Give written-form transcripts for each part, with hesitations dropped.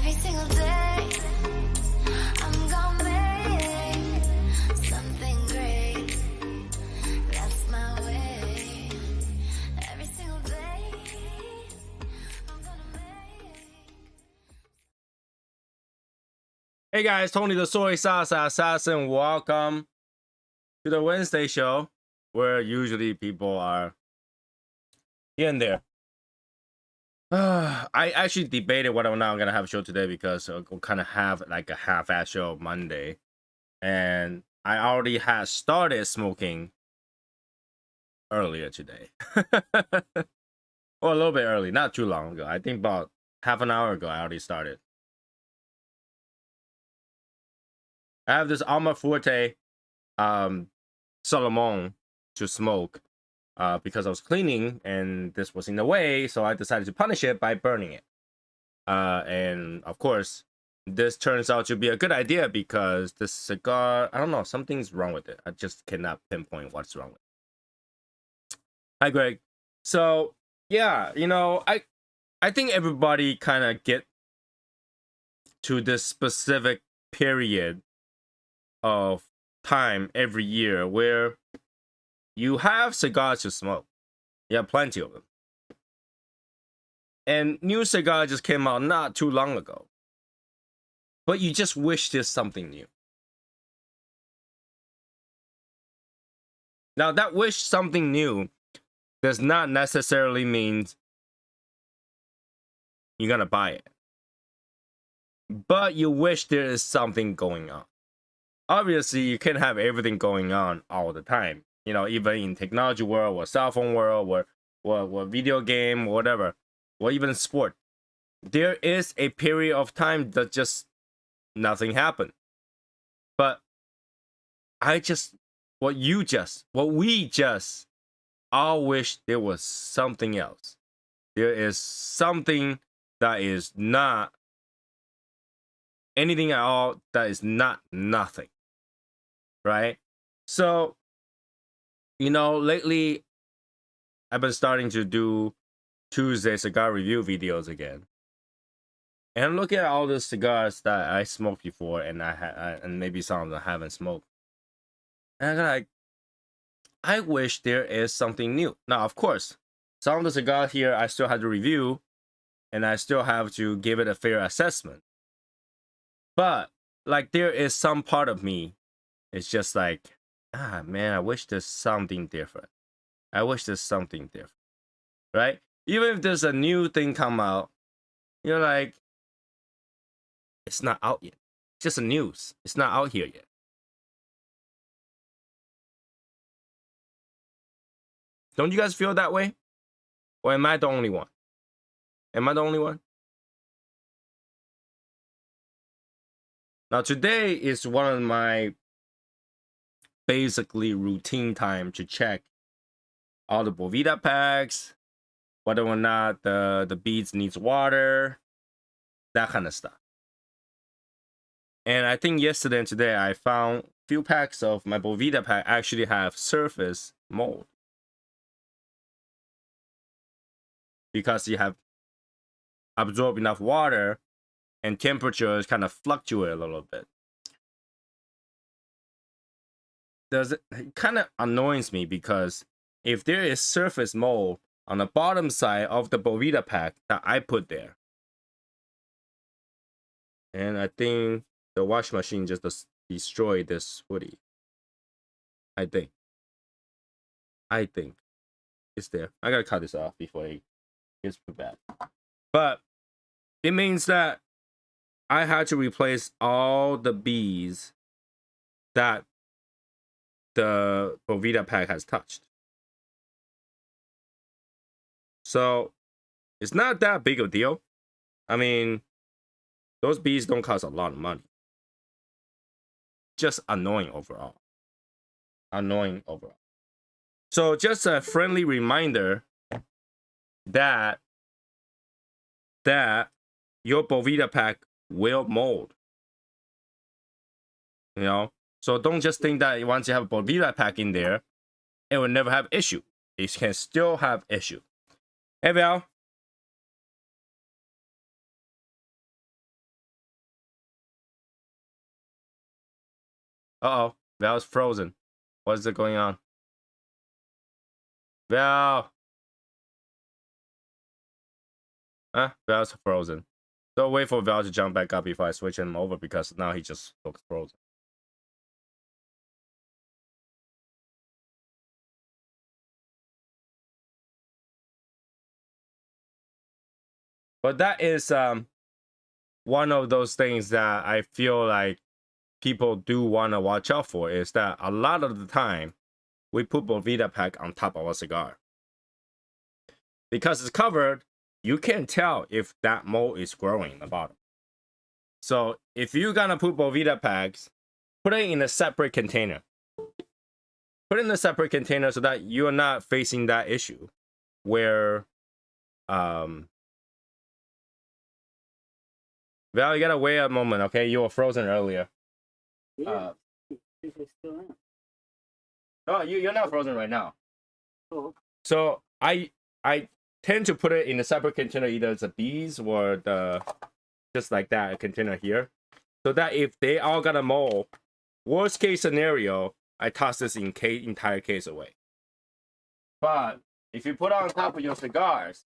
Every single day, I'm gonna make something great. That's my way. Every single day, I'm gonna make. Hey guys, Tony the Soy Sauce Assassin. Welcome to the Wednesday show, where usually people are here and there. I actually debated whether or not I'm gonna have a show today because we'll kind of have like a half-ass show Monday, and I already had started smoking earlier today, or a little bit early, not too long ago. I think about half an hour ago I already started. I have this Alma Fuerte Solomon to smoke because I was cleaning and this was in the way, so I decided to punish it by burning it. And of course, this turns out to be a good idea because the cigar, I don't know, something's wrong with it. I just cannot pinpoint what's wrong with it. Hi, Greg. So yeah, you know, I think everybody kind of get to this specific period of time every year where you have cigars to smoke. You have plenty of them. And new cigar just came out not too long ago. But you just wish there's something new. Now that wish something new does not necessarily mean you're gonna buy it. But you wish there is something going on. Obviously, you can't have everything going on all the time. You know, even in technology world or cell phone world or video game, or whatever, or even sport. There is a period of time that just nothing happened. But what we just all wish there was something else. There is something that is not anything at all, that is not nothing. Right? So, you know, lately I've been starting to do Tuesday cigar review videos again. And I'm looking at all the cigars that I smoked before and and maybe some of them I haven't smoked. And I'm like, I wish there is something new. Now, of course, some of the cigars here I still have to review and I still have to give it a fair assessment. But like there is some part of me, it's just like, man, I wish there's something different. I wish there's something different, right? Even if there's a new thing come out, you're like, it's not out yet. It's just a news. It's not out here yet. Don't you guys feel that way? Or am I the only one? Am I the only one? Now today is one of my basically routine time to check all the Boveda packs, whether or not the beads needs water, that kind of stuff. And I think yesterday and today I found few packs of my Boveda pack actually have surface mold. Because you have absorbed enough water and temperatures kind of fluctuate a little bit. It kind of annoys me because if there is surface mold on the bottom side of the Boveda pack that I put there, and I think the wash machine just destroyed this hoodie. I think it's there. I gotta cut this off before it gets too bad. But it means that I had to replace all the beads that the Boveda pack has touched. So it's not that big of a deal. I mean, those beads don't cost a lot of money. Just annoying overall. Annoying overall. So just a friendly reminder that your Boveda pack will mold. You know? So don't just think that once you have a Boveda pack in there, it will never have issue. It can still have issue. Hey, Val. Uh-oh. Val's frozen. What is it going on? Val. Val's frozen. So wait for Val to jump back up before I switch him over because now he just looks frozen. But that is one of those things that I feel like people do want to watch out for, is that a lot of the time we put Bovita pack on top of a cigar. Because it's covered, you can't tell if that mold is growing in the bottom. So if you're gonna put Bovita packs, put it in a separate container. Put it in a separate container so that you're not facing that issue where Val, you gotta wait a moment, okay? You were frozen earlier. Yeah. Is it still on? No, you're not frozen right now. Oh, So I tend to put it in a separate container, either it's a bees or the just like that, a container here. So that if they all got a mold, worst case scenario, I toss this entire case away. But if you put it on top of your cigars,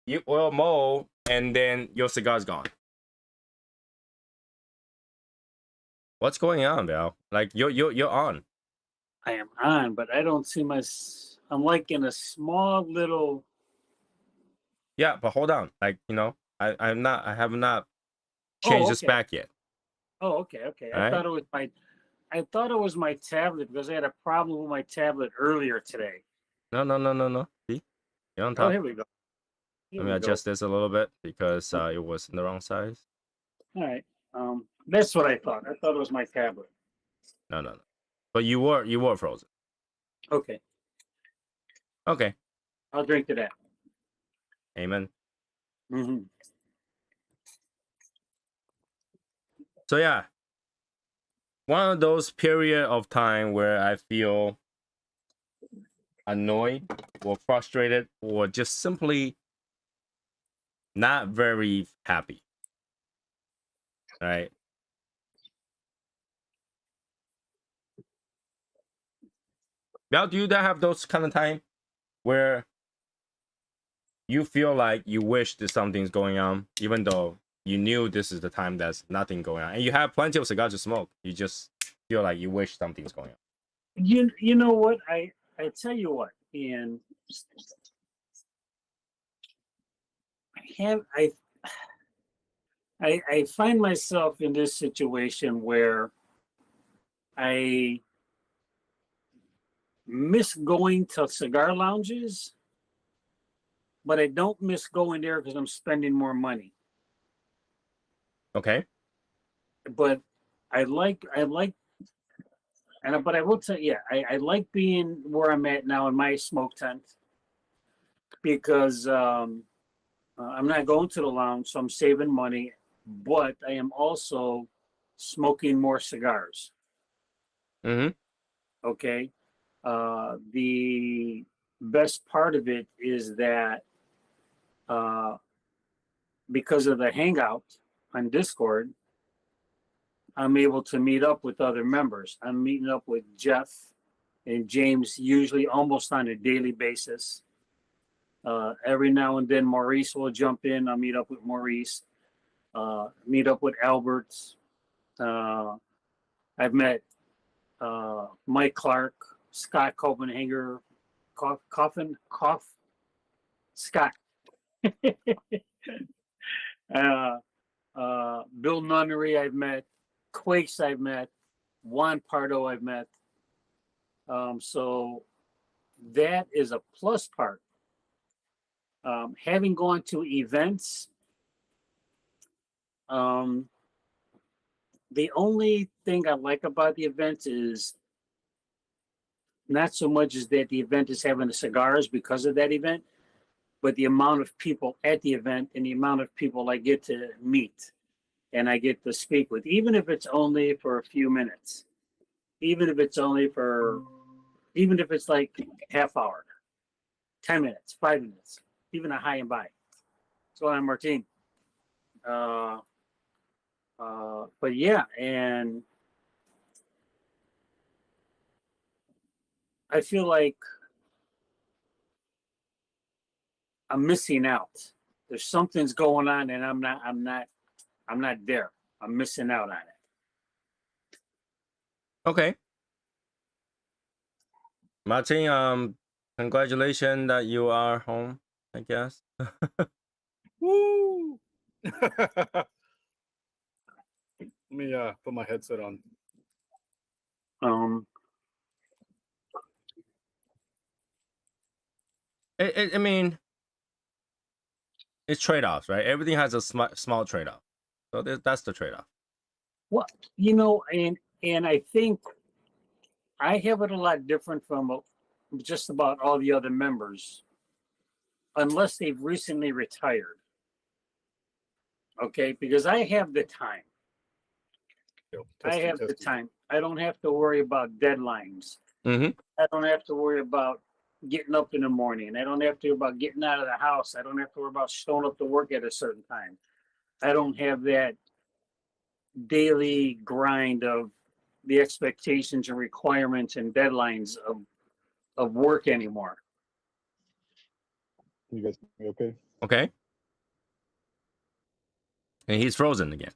it will mold and then your cigar's gone. What's going on, Val? Like you're on. I am on, but I don't see my. I'm like in a small little. Yeah, but hold on. Like, I have not changed this okay. back yet. Oh, okay. All I right. thought it was my tablet because I had a problem with my tablet earlier today. No. See? You're on Oh, top. here we go. Let me adjust this a little bit because it was in the wrong size. All right. That's what I thought. I thought it was my tablet. No. But you were frozen. Okay. Okay. I'll drink to that. Amen. Mm-hmm. So yeah, one of those period of time where I feel annoyed or frustrated or just simply not very happy. Right? Now, do you have those kind of time where you feel like you wish that something's going on, even though you knew this is the time there's nothing going on, and you have plenty of cigars to smoke? You just feel like you wish something's going on. You know what? I tell you what, and I find myself in this situation where I miss going to cigar lounges, but I don't miss going there because I'm spending more money. Okay. But I like, but I will tell you, I like being where I'm at now in my smoke tent because I'm not going to the lounge, so I'm saving money, but I am also smoking more cigars. Mm-hmm. Okay. The best part of it is that because of the hangout on Discord, I'm able to meet up with other members. I'm meeting up with Jeff and James usually almost on a daily basis. Every now and then Maurice will jump in. I'll meet up with Maurice, meet up with Albert. I've met Mike Clark, Scott Copenhanger, Scott. Bill Nunnery I've met, Quakes I've met, Juan Pardo I've met. So that is a plus part. Having gone to events, the only thing I like about the event is not so much as that the event is having the cigars because of that event, but the amount of people at the event and the amount of people I get to meet and I get to speak with, even if it's only for a few minutes, even if it's like half hour, 10 minutes, 5 minutes, even a high and by. So I'm Martin. But yeah, and I feel like I'm missing out. There's something's going on, and I'm not there. I'm missing out on it. Okay. Martin, congratulations that you are home, I guess. Woo! Let me put my headset on. Um, I mean, it's trade-offs, right? Everything has a small trade-off. So that's the trade-off. well, and I think I have it a lot different from just about all the other members, unless they've recently retired. Okay, because I have the time. Yo, I have the testing. time. I don't have to worry about deadlines. Mm-hmm. I don't have to worry about getting up in the morning. I don't have to worry about getting out of the house. I don't have to worry about showing up to work at a certain time. I don't have that daily grind of the expectations and requirements and deadlines of work anymore. You guys be okay? Okay. And he's frozen again.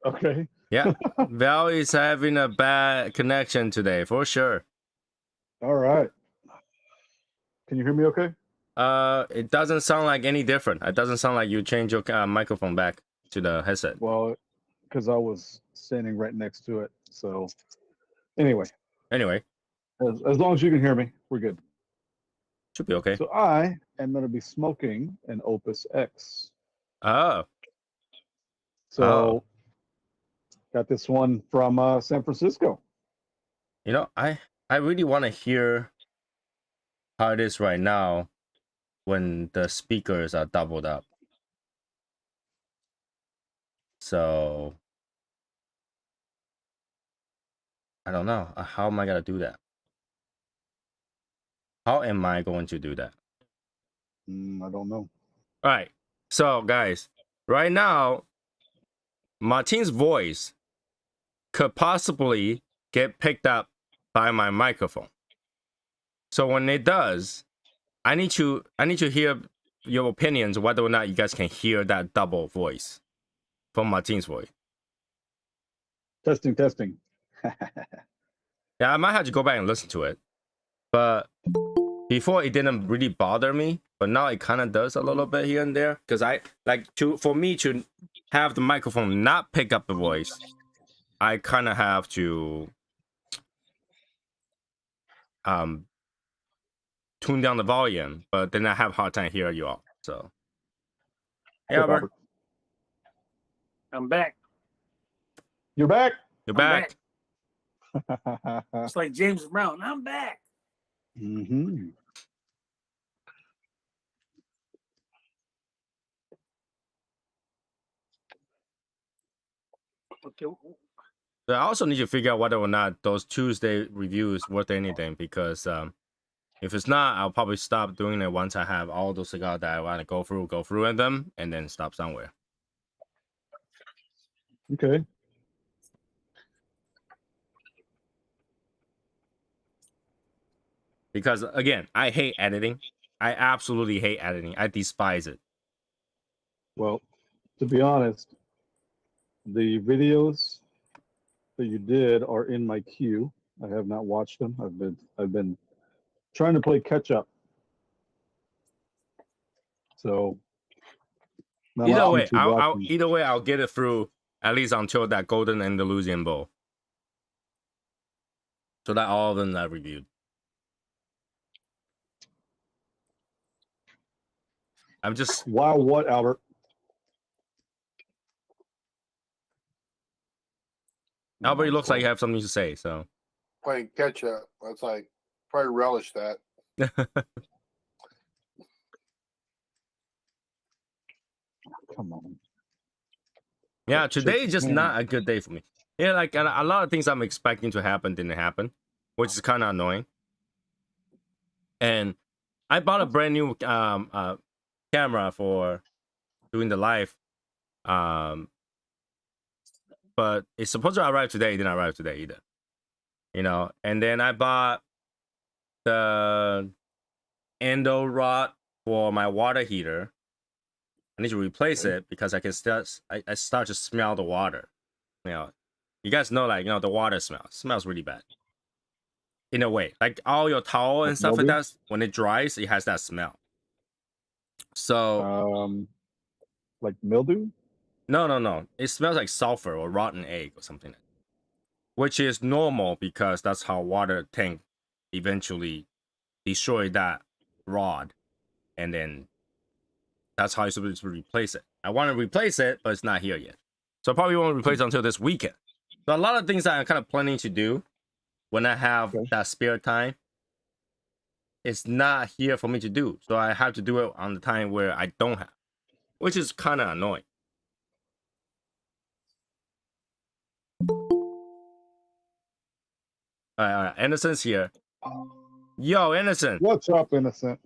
Okay. Yeah. Val is having a bad connection today, for sure. All right. Can you hear me okay? It doesn't sound like any different. It doesn't sound like you changed your microphone back to the headset. Well, because I was standing right next to it. So anyway, Anyway, as long as you can hear me, we're good. should be okay. So I am going to be smoking an Opus X. Oh, So Oh. got this one from San Francisco. you know, I really want to hear how it is right now when the speakers are doubled up. So I don't know. How am I gonna do that? How am I going to do that? I don't know. All right. So guys, right now, Martin's voice could possibly get picked up by my microphone. So when it does, I need to hear your opinions whether or not you guys can hear that double voice from Martin's voice. Testing. Yeah, I might have to go back and listen to it. But before it didn't really bother me, but now it kind of does a little bit here and there. Because for me to have the microphone not pick up the voice, I kind of have to tune down the volume, but then I have a hard time hearing you all. So, hey, What's up, Albert, I'm back. You're back. you're I'm back. It's like James Brown. I'm back. Mm-hmm. Okay. But I also need to figure out whether or not those Tuesday reviews worth anything, because if it's not, I'll probably stop doing it once I have all those cigars that I want to go through in them, and then stop somewhere. Okay. Because again, I hate editing. I absolutely hate editing. I despise it. Well, to be honest, the videos that you did are in my queue. I have not watched them. I've been trying to play catch up. So not Either much way, YouTube watching. I'll get it through at least until that Golden Andalusian Bowl. So that all of them I reviewed. I'm just Wow, what, Albert? Albert, it looks like you have something to say. So Playing catch up. That's like probably relish that. Come on. yeah, today Shake is just hand. not a good day for me. Yeah, like a lot of things I'm expecting to happen didn't happen, which is kind of annoying. And I bought a brand new camera for doing the live But it's supposed to arrive today. It didn't arrive today either. You know, and then I bought the endo rod for my water heater. I need to replace it because I start to smell the water. You know, you guys know, like, you know, the water smells really bad. In a way, like all your towel and Like stuff like mildew? that, when it dries, it has that smell. So Like mildew? no, it smells like sulfur or rotten egg or something, which is normal because that's how water tank eventually destroy that rod, and then that's how you're supposed to replace it. I want to replace it, but it's not here yet, so I probably won't replace it until this weekend. So a lot of things that I'm kind of planning to do when I have that spare time, it's not here for me to do, so I have to do it on the time where I don't have, which is kind of annoying. All right, Anderson's here. Yo, Anderson. What's up, Innocent?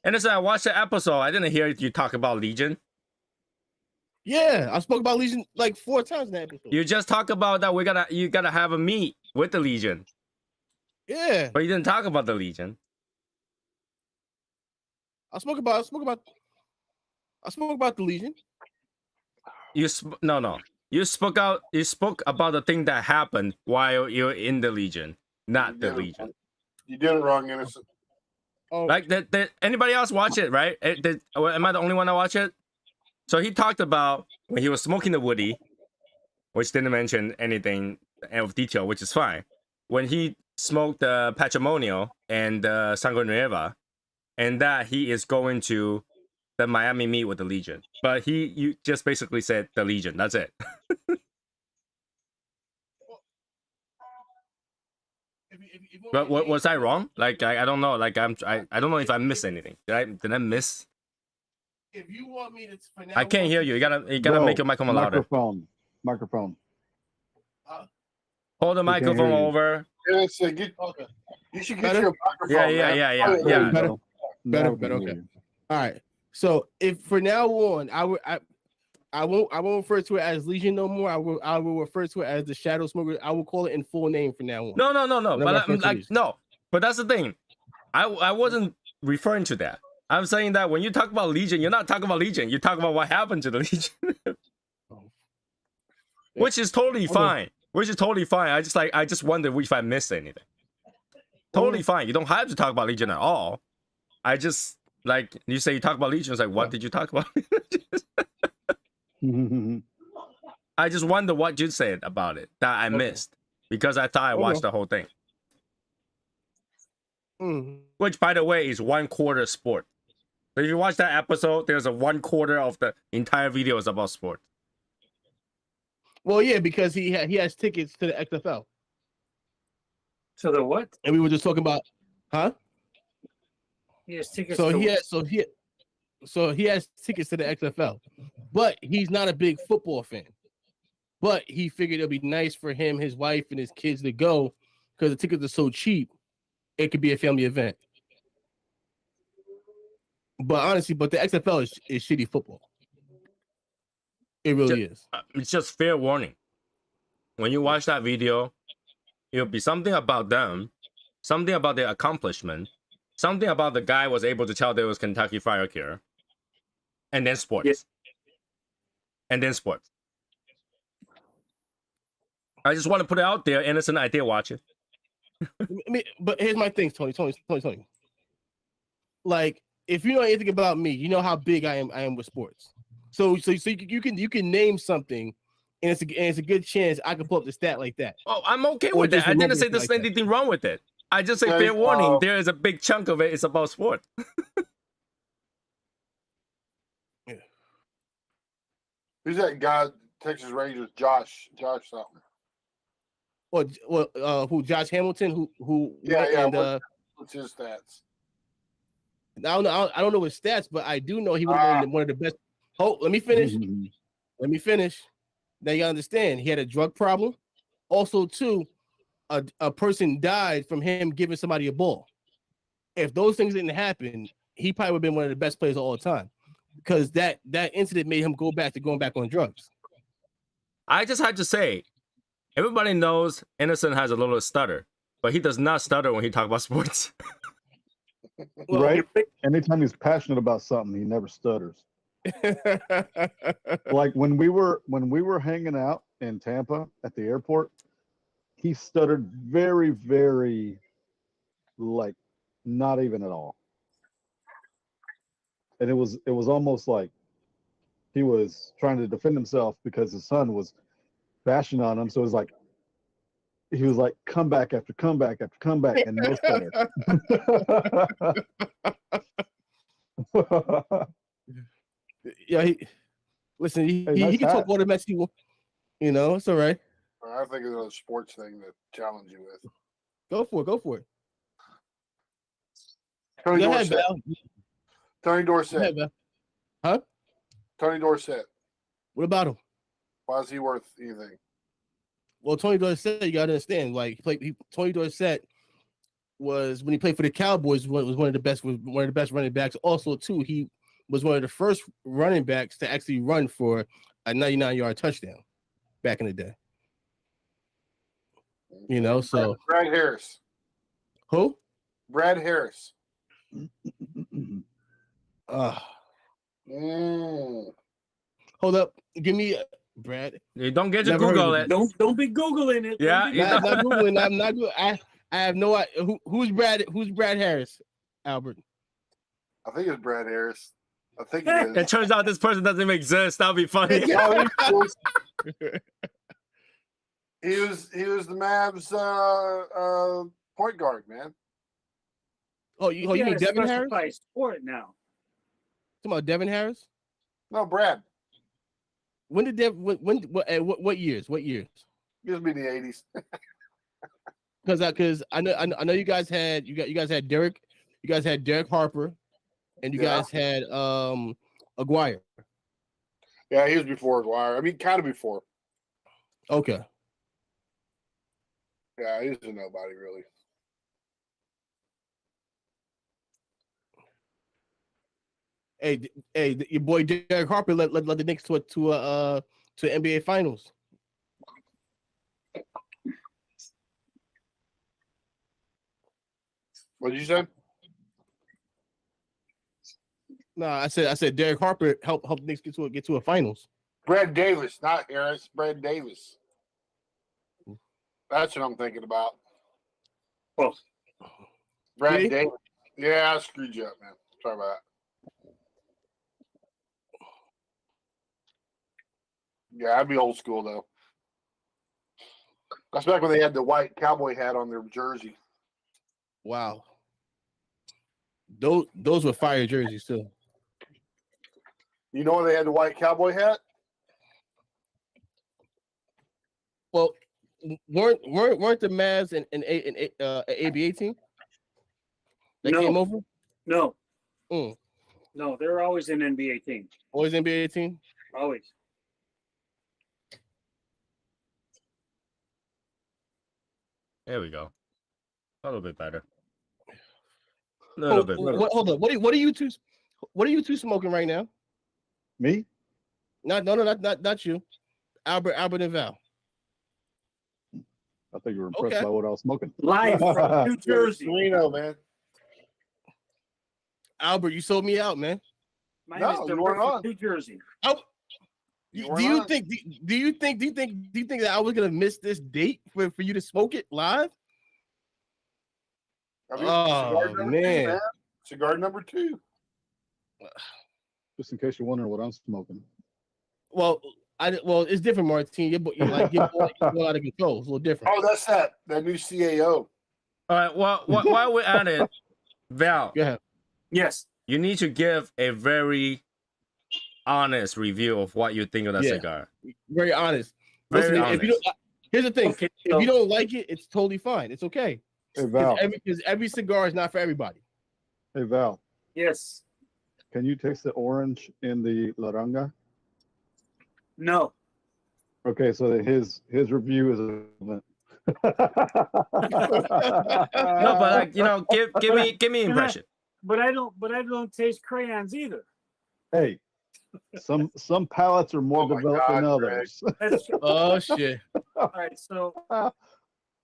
Anderson, I watched the episode. I didn't hear you talk about Legion. Yeah, I spoke about Legion like 4 times in that episode. You just talk about that you gotta have a meet with the Legion. Yeah, But you didn't talk about the Legion. I spoke about the Legion. No. You spoke about the thing that happened while you're in the Legion, not the Legion. You did it wrong, Innocent. Oh, Like, did anybody else watch it, right? Am I the only one that watched it? So he talked about when he was smoking the woody, which didn't mention anything of detail, which is fine. When he smoked the Patrimonio and the Sangre Nueva, and that he is going to the Miami meet with the Legion. But you just basically said the Legion. That's it. But what was I wrong? Like I don't know. Like I don't know if I missed anything. Did I miss? if you want me to, for now I can't hear you. You gotta Bro, make your microphone louder. Microphone. Hold the We can't microphone hear you. over. Innocent, Okay. you should get Better? your microphone. Yeah. man. Yeah. Better? Now Better, we can okay. hear you. All right. So if for now on, I won't refer to it as Legion no more. I will refer to it as the Shadow Smoker. I will call it in full name from now on. No. Whenever I But I'm refer to like, Legion. no. But that's the thing. I wasn't referring to that. I'm saying that when you talk about Legion, you're not talking about Legion. You're talking about what happened to the Legion, which is totally fine. Which is totally fine. I just wondered if I missed anything. Totally fine. You don't have to talk about Legion at all. I just, like, you say you talk about Legion. It's like, what did you talk about? I just wonder what you said about it that I missed because I thought I watched the whole thing. Which, by the way, is 1/4 sport. So if you watch that episode, there's a 1/4 of the entire video is about sport. Well, yeah, because he has tickets to the XFL, So the what? and we were just talking about, huh? He has tickets. So to he has tickets to the XFL, but he's not a big football fan. But he figured it'd be nice for him, his wife, and his kids to go because the tickets are so cheap. It could be a family event. But honestly, the XFL is shitty football. It really is. It's just fair warning. When you watch that video, it'll be something about them, something about their accomplishment, something about the guy was able to tell there was Kentucky Fire Cure, and then sports. Yes. And then sports. I just want to put it out there, Innocent. I did watch it. I mean, but here's my thing, Tony. Like, if you know anything about me, you know how big I am with sports. So you can name something, and it's a good chance I can pull up the stat like that. Oh, I'm okay Or with that. just I didn't remember say it there's like that. anything wrong with it. I just say Okay, fair warning. There is a big chunk of it is about sport. Who's that guy? Texas Rangers, Josh something. Who? Josh Hamilton? Who? Yeah. And, What's his stats? I don't know his stats, but I do know he would have been one of the best. Oh, let me finish. Let me finish. Now you understand he had a drug problem. Also, too, a person died from him giving somebody a ball. If those things didn't happen, he probably would have been one of the best players of all time. because that incident made him going back on drugs. I just had to say, everybody knows Innocent has a little stutter, but he does not stutter when he talks about sports. Well, Right? Anytime he's passionate about something, he never stutters. Like when we were hanging out in Tampa at the airport, he stuttered very, very, like, not even at all. And it was almost like he was trying to defend himself because his son was bashing on him. So it was like he was like comeback after comeback after comeback and no stutter. Yeah, he nice can hat. talk all the mess he wants. You know, it's all right. I think it's a sports thing to challenge you with. Go for it. Tony Go ahead, Dorsett. Val. Tony Go Dorsett. ahead, Val. Huh? Tony Dorsett. What about him? Why is he worth anything? Well, Tony Dorsett, you gotta understand, like Tony Dorsett was when he played for the Cowboys was one of the best running backs. Also, too, he was one of the first running backs to actually run for a 99-yard touchdown back in the day. You know, so Brad Harris. who? Brad Harris. Hold up, give me Brad. You don't get to Never heard Google of it. Don't be googling it. Yeah, Don't be you Not, know. not Googling. I'm not good. I have no idea. Who's Brad Harris? Albert. I think it's Brad Harris. I think it is. It turns out this person doesn't even exist. That'd be funny. He was the Mavs point guard, man. Oh, you mean Devin Harris? Specify sport now. Talking about Devin Harris? No, Brad. When did what years? What years? It was in the 80s. Because I know you guys had Derek, you guys had Derek Harper, and you guys had Aguirre. Yeah, he was before Aguirre. I mean, kind of before. Okay. Yeah, he was a nobody, really. Hey, your boy Derek Harper led the Knicks to NBA Finals. What did you say? No, I said Derek Harper helped Knicks get to a finals. Brad Davis, not Harris. Brad Davis. That's what I'm thinking about. Oh, Brad Really? Davis. Yeah, I screwed you up, man. Sorry about that. Yeah, I'd be old school though. That's back when they had the white cowboy hat on their jersey. Wow. Those were fire jerseys too. You know when they had the white cowboy hat? Well, weren't the Mavs an ABA team that No. came over? no. Mm. No, they're always an NBA team. Always NBA team? Always. There we go. A little bit better. A little bit better. Hold on. What are you two smoking right now? Me? Not you. Albert and Val. I think you were impressed Okay. by what I was smoking. Live from New Jersey. Reno, man. Albert, you sold me out, man. Mine No, is you direct weren't from on. New Jersey. You Do weren't you on. think that I was gonna miss this date for you to smoke it live? I mean, Oh, cigar number man. 2, man. Cigar number 2. Just in case you're wondering what I'm smoking. Well, it's different, Martin. You're going out of control. It's a little different. Oh, that's that new CAO. All right. Well, while we're at it, Val, Go ahead. Yes. you need to give a very honest review of what you think of that Yeah. cigar. Very honest. Very Listen, if you don't, here's the thing. Okay, If you don't like it, it's totally fine. It's okay. Hey Val, Because every cigar is not for everybody. hey Val, Yes. can you taste the orange in the Laranga? No. Okay, so that his review is No, but give me impression. But I don't taste crayons either. hey, Some palates are more Oh my developed than God, Greg. others. That's true. Oh shit. All right, so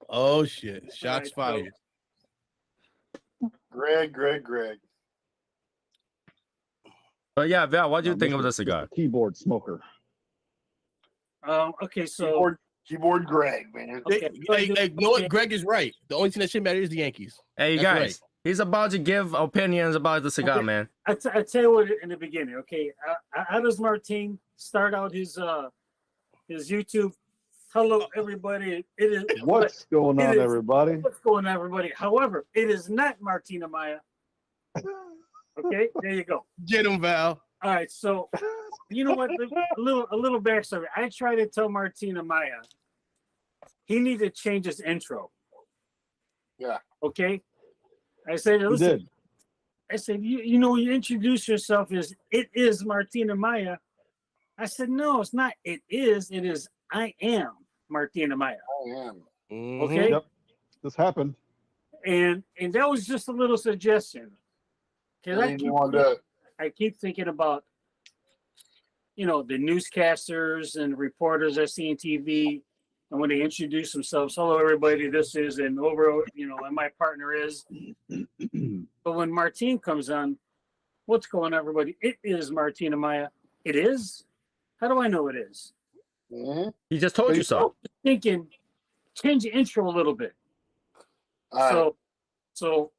Oh shit. Shots All right, fired. Greg. But yeah, Val, what do you No, think of Mr. the cigar? Mr. Keyboard smoker. okay, so Keyboard Greg, man. okay, Hey, you know what? Greg is right. The only thing that should matter is the Yankees. Hey, you That's guys, right. he's about to give opinions about the cigar, Okay. man. I tell you what in the beginning. Okay, how does Martin start out his YouTube? Hello, everybody. It is What's going it on, is- everybody? What's going on, everybody? However, it is not Martina Maya. Okay, there you go. Get him, Val. All right, so you know what? A little backstory. I tried to tell Martina Maya he needed to change his intro. Yeah. Okay. I said, You listen. did. I said, you know, you introduce yourself as it is Martina Maya. I said, no, it's not. It is. I am Martina Maya. I am. Mhm. Okay. Yep. This happened. And that was just a little suggestion. Because I keep thinking about, you know, the newscasters and reporters I see on TV, and when they introduce themselves, hello everybody, this is and over, you know, and my partner is. But when Martine comes on, what's going on, everybody? It is Martina Maya. It is? How do I know it is? Mhm. He just told you so. Thinking, change the intro a little bit. All right. So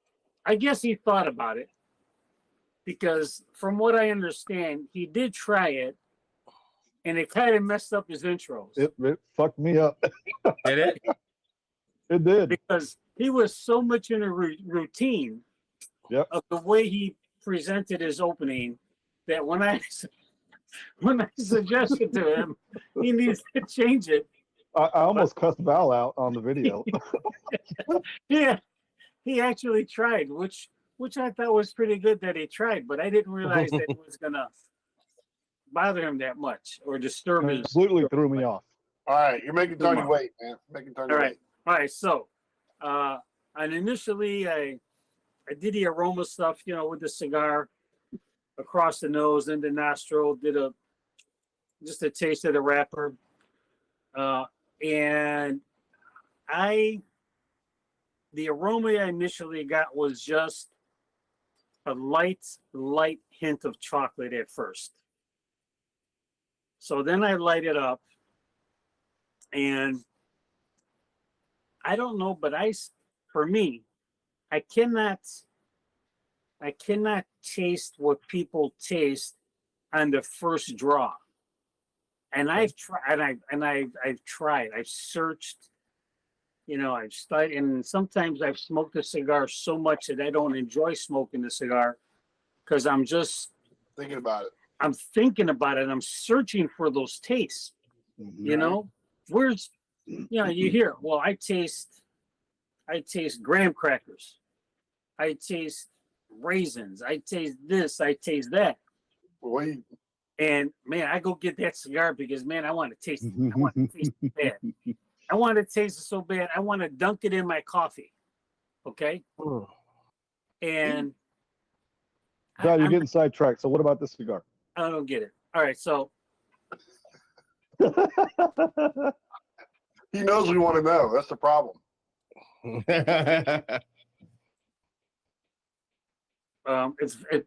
I guess he thought about it, because from what I understand, he did try it, and it kind of messed up his intros. It fucked me up. Did it? It did. Because he was so much in a routine Yep. of the way he presented his opening that when I suggested to him he needs to change it, I almost cussed Val out on the video. yeah, he actually tried, which I thought was pretty good that he tried, but I didn't realize that it was gonna bother him that much or disturb It his. completely threw me off. All right. You're making Tony wait, man. Making Tony All right. wait. All right, so and initially I did the aroma stuff, you know, with the cigar across the nose and the nostril, did just a taste of the wrapper. And the aroma I initially got was just a light hint of chocolate at first. So then I light it up, and I don't know, but for me, I cannot taste what people taste on the first draw. And I've tried, I've tried. I've searched, you know, I've studied, and sometimes I've smoked a cigar so much that I don't enjoy smoking the cigar because I'm just Thinking about it. I'm thinking about it. I'm searching for those tastes. You know, where's, you know, you hear, well, I taste graham crackers. I taste raisins. I taste this. I taste that. Wait. And man, I go get that cigar because man, I want to taste it. I want to taste it bad. I want to taste it so bad. I want to dunk it in my coffee. Okay. And Val, you're getting sidetracked. So what about this cigar? I don't get it. All right. So He knows we want to know. That's the problem.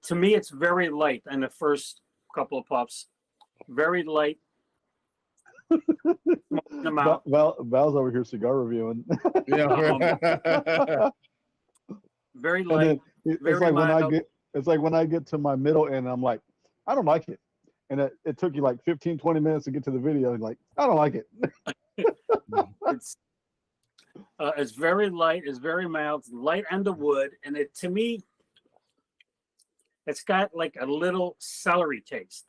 to me, it's very light on the first couple of puffs. Very light. Smoking them out. Val's over here cigar reviewing. Yeah. Very And light. then Very it's like mild. when I get to my middle end, I'm like, I don't like it. And it took you like 15, 20 minutes to get to the video. And like, I don't like it. It's very light. It's very mild. It's light on the wood, and to me, it's got like a little celery taste.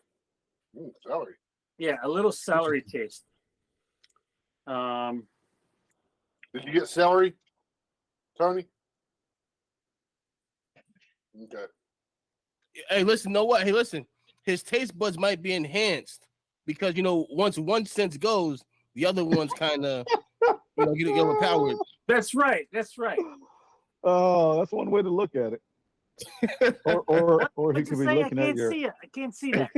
Ooh, celery. Yeah, a little celery taste. Did you get celery, Tony? Okay. Hey, listen, know what? Hey, listen, his taste buds might be enhanced because, you know, once one sense goes, the other one's kind of, you know, get overpowered. That's right. That's right. Oh, that's one way to look at it. Or he What'd could you be say? I looking at can't your, see it. I can't see that.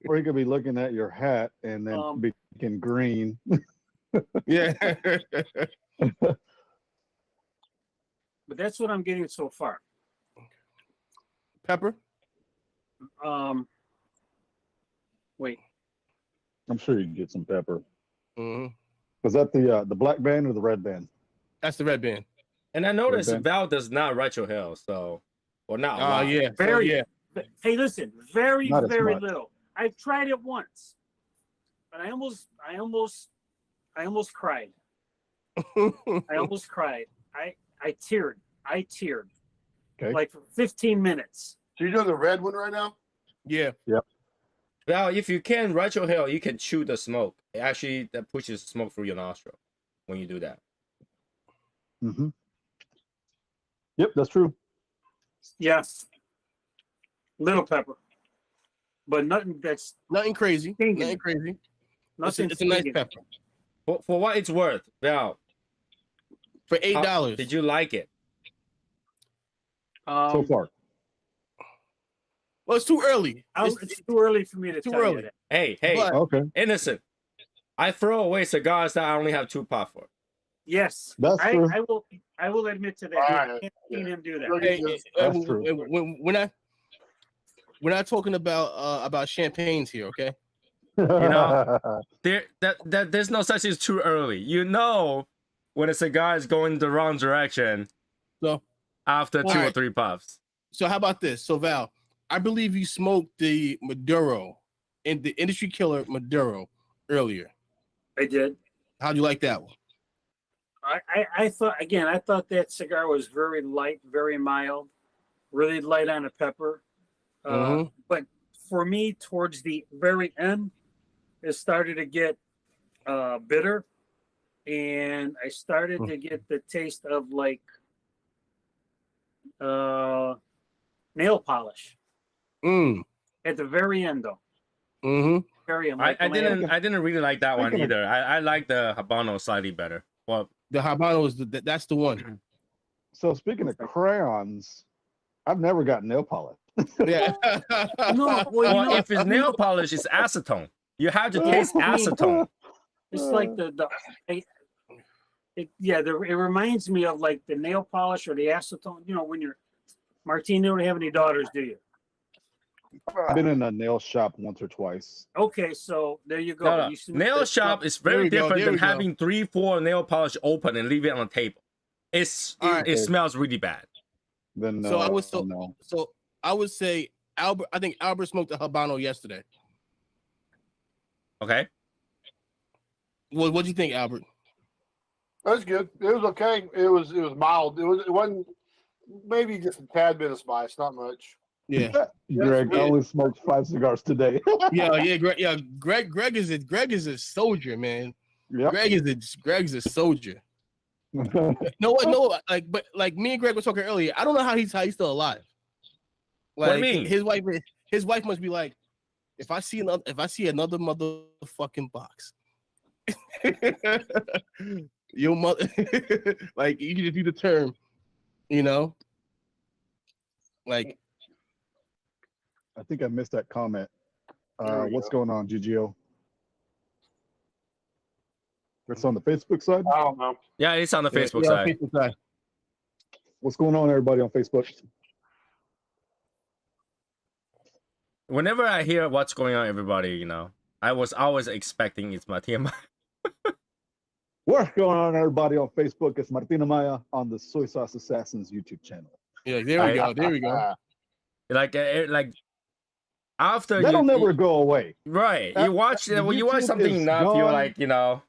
or he could be looking at your hat and then becoming green. Yeah. But that's what I'm getting so far. Pepper. Wait. I'm sure you can get some pepper. Mm-hmm. Was that the black band or the red band? That's the red band. And I noticed Red band? Val does not retro hell, so or not. Oh yeah. Very. So, yeah. Hey, listen. Very, Not as very much. little. I've tried it once, but I almost cried. I almost cried. I teared. Okay. Like for 15 minutes. So you're doing the red one right now? Yeah. Val, if you can retro hell, you can chew the smoke. Actually, that pushes smoke through your nostril when you do that. Mm-hmm. Yep, that's true. Yes. Little pepper. But nothing that's Nothing crazy. Stinging. Nothing crazy. nothing. It's a nice stinging. pepper. For what it's worth, Val, For $8. did you like it? So far. Well, it's too early. It's too early for me to too tell early. you that. Hey, But- Okay. innocent. I throw away cigars that I only have 2 puffs for. Yes, That's true. I will admit to that. All I right. can't seen him do that. Hey, That's true. we're not talking about champagnes here, okay? know, there's no such thing as too early. You know when a cigar is going the wrong direction So after 2 or Alright. 3 puffs. So how about this? So Val, I believe you smoked the Maduro and the industry killer Maduro earlier. I did. How'd you like that one? I thought that cigar was very light, very mild, really light on the pepper. Mhm. But for me, towards the very end, it started to get bitter, and I started to get the taste of like nail polish at the very end, though. Mm-hmm. Very end. I Like didn't really like that one Speaking of- either. I like the Habano slightly better. Well, The Habano is that's the one. So speaking of crayons, I've never got nail polish. Yeah. No, well, you know, if it's nail polish, it's acetone. You have to taste acetone. it's like it reminds me of like the nail polish or the acetone. You know, when you're Martine, you don't have any daughters, do you? I've been in a nail shop once or twice. Okay, so there you go. No. You see- Nail shop is There very we go, different there than we go. having 3-4 nail polish open and leave it on the table. Alright. It smells really bad. Then So I was no. So I would say Albert. I think Albert smoked the Habano yesterday. Okay. What'd you think, Albert? That's good. It was okay. It was mild. It wasn't maybe just a tad bit of spice, not much. Yeah. Greg, I yeah. only smoked 5 cigars today. Greg is a soldier, man. Yep. Greg's a soldier. No, what? No, like me and Greg were talking earlier. I don't know how he's still alive. Like, What do you mean? His wife must be like, if I see another motherfucking box, your mother, like you can just use the term, you know, like I think I missed that comment. There we What's go. going on, GGO? It's on the Facebook side. I don't know. Yeah, it's on the Facebook yeah, side. Facebook side. What's going on, everybody on Facebook? Whenever I hear what's going on, everybody, you know, I was always expecting it's Matia. What's going on, everybody on Facebook? It's Martina Maya on the Soy Sauce Assassins YouTube channel. Yeah, there we go. There we go. like after That'll you never go away. right. That- You watch the when you watch YouTube something is enough, you're gone. like, you know,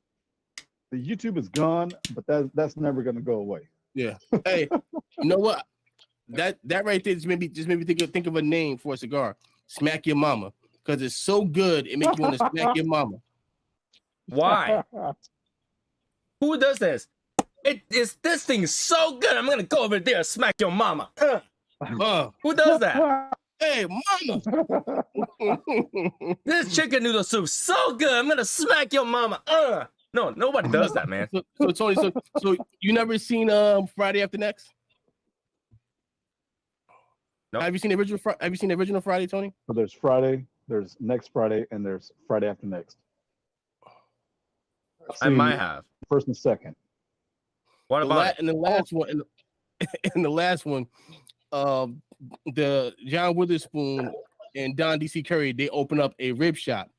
The YouTube is gone, but that's never going to go away. Yeah. Hey, you know what? That right there just made me think of a name for a cigar. Smack Your Mama, because it's so good it makes you want to smack your mama. why? Who does this? This thing is so good. I'm gonna go over there and smack your mama. Who does that? Hey, mama. This chicken noodle soup so good. I'm gonna smack your mama. No, nobody does that, man. So Tony, so you never seen Friday After Next? Nope. Have you seen the original? Have you seen the original Friday, Tony? So there's Friday, there's next Friday, and there's Friday after next. I've I might seen have. first and second. What about it? And the last one, in the last one, the John Witherspoon and Don DC Curry, they open up a rib shop,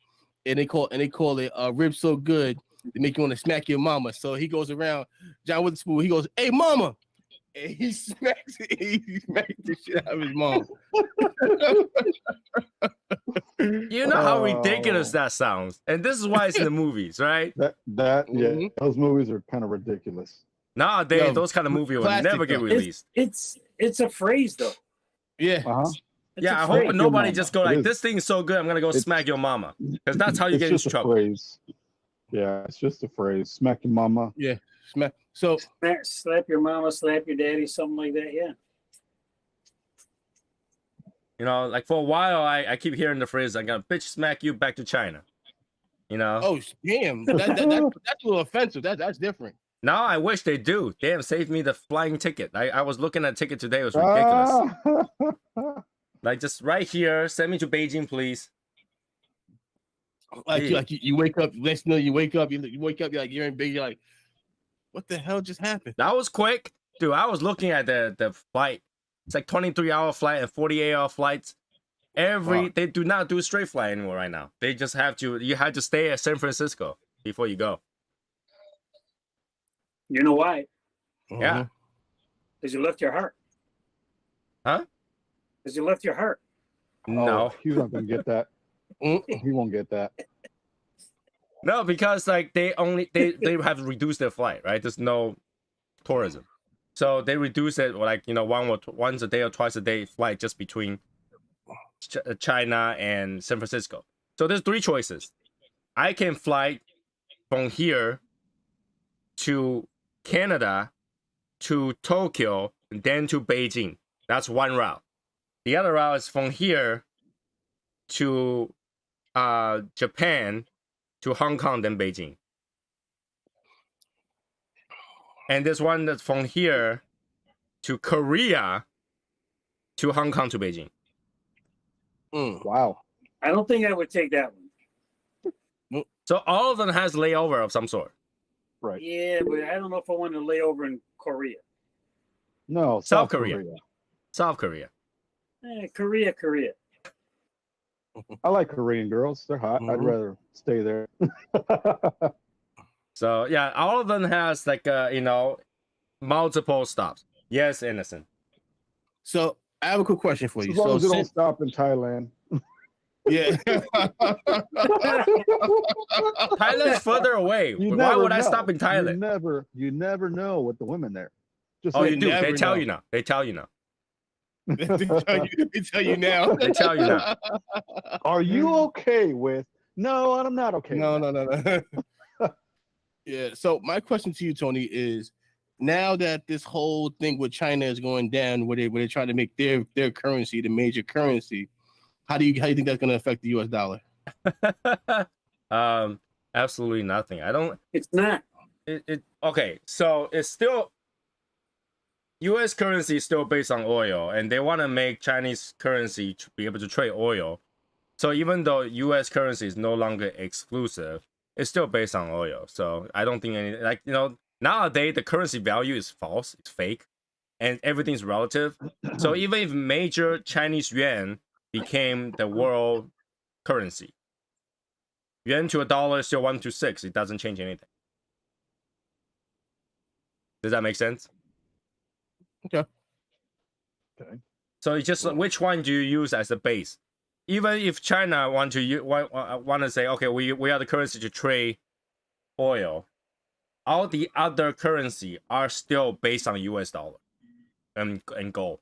and they call it rib so good they make you want to smack your mama. So he goes around, John Witherspoon, he goes, "Hey mama," and he smacks the shit out of his mom. You know how ridiculous that sounds, and this is why it's in the movies, right? Yeah, Mhm. those movies are kind of ridiculous. Nowadays, Yo, those kind of movies will classic, never get though. released. It's a phrase though. Yeah. Uh-huh. It's Yeah, a I phrase. hope nobody mama. just go It like, is. "This thing is so good, I'm gonna go It's- smack your mama," because that's how you It's get into just a trouble. phrase. Yeah, it's just a phrase. Smack your mama. Yeah. Smack. So Slap your mama, slap your daddy, something like that. Yeah. You know, like for a while, I keep hearing the phrase, "I'm gonna bitch smack you back to China." You know. oh damn, that's a little offensive. That's different. Now I wish they do. Damn, saved me the flying ticket. I was looking at a ticket today. It was ridiculous. Like, just right here, send me to Beijing, please. Like, Yeah. you wake up, next thing you wake up, you wake up, you're in bed, you're like, what the hell just happened? That was quick. Dude, I was looking at the flight. It's like 23-hour flight and 48-hour flights. They do not do straight flight anymore right now. They just you have to stay at San Francisco before you go. You know why? Yeah. Because you left your heart. Huh? Because you left your heart. No. Oh, he's not gonna get that. He won't get that. No, because like they have reduced their flight, right? There's no tourism. So they reduce it like, you know, once a day or twice a day flight just between China and San Francisco. So there's three choices. I can fly from here to Canada to Tokyo and then to Beijing. That's one route. The other route is from here to Japan to Hong Kong, then Beijing. And there's one that's from here to Korea to Hong Kong to Beijing. Wow. I don't think I would take that one. So all of them has layover of some sort. Right. Yeah, but I don't know if I want to lay over in Korea. No, South Korea. South Korea. Korea. I like Korean girls. They're hot. I'd rather stay there. So yeah, all of them has like you know, multiple stops. Yes, innocent. So I have a quick question for you. As long So as it don't stop in Thailand. yeah, Thailand's further away. You Why never would I know. stop in Thailand? You never know with the women there. Just Oh, saying. you do. They never tell know. you now. They tell you now. they tell you now. They tell you now. Are you okay with? No, I'm not okay. No, with no. Yeah. So my question to you, Tony, is now that this whole thing with China is going down, where they try to make their currency the major currency, how do you think that's going to affect the U.S. dollar? Absolutely nothing. I don't. It's not. Okay. So it's still. U.S. currency is still based on oil, and they want to make Chinese currency to be able to trade oil. So even though U.S. currency is no longer exclusive, it's still based on oil. So I don't think any, like, you know, nowadays the currency value is false, it's fake, and everything's relative. So even if major Chinese yuan became the world currency, yuan to a dollar is still 1 to 6. It doesn't change anything. Does that make sense? Okay. So it's just which one do you use as a base? Even if China want to say, okay, we are the currency to trade oil, all the other currency are still based on U.S. dollar and gold.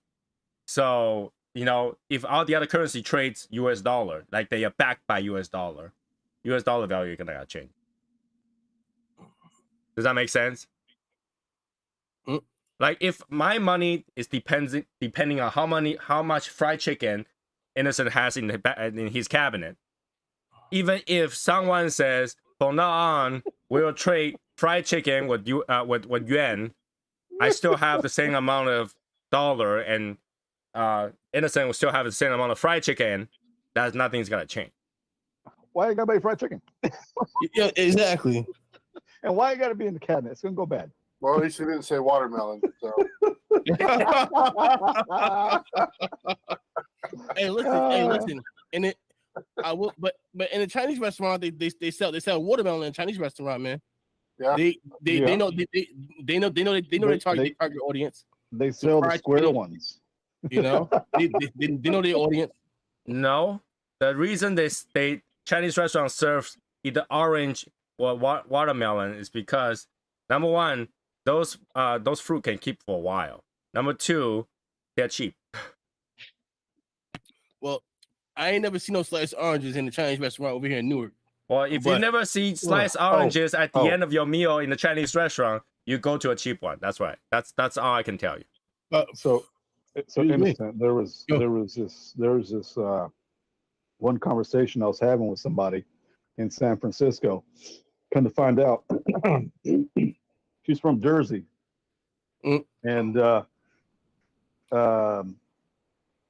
So, you know, if all the other currency trades U.S. dollar, like they are backed by U.S. dollar value is gonna change. Does that make sense? Like if my money is depending on how much fried chicken Innocent has in his cabinet, even if someone says from now on we will trade fried chicken with yuan, I still have the same amount of dollar and Innocent will still have the same amount of fried chicken, that's nothing's gonna change. Why you gotta make fried chicken? Yeah, exactly. And why you gotta be in the cabinet? It's gonna go bad. Well, at least he didn't say watermelon. So Hey, listen. And it, I will, but in a Chinese restaurant, they sell watermelon in a Chinese restaurant, man. Yeah. They Yeah. know their target audience. They sell the fried square chicken. ones. You know, they know their audience. No, the reason they Chinese restaurants serve either orange or watermelon is because number one, those fruit can keep for a while. Number two, they're cheap. Well, I ain't never seen no sliced oranges in the Chinese restaurant over here in Newark. Well, if you But- never see sliced oranges at the oh. end of your meal in the Chinese restaurant, you go to a cheap one. That's right. That's all I can tell you. So Excuse me. Innocent, there was this one conversation I was having with somebody in San Francisco. Come to find out, she's from Jersey, Mm. and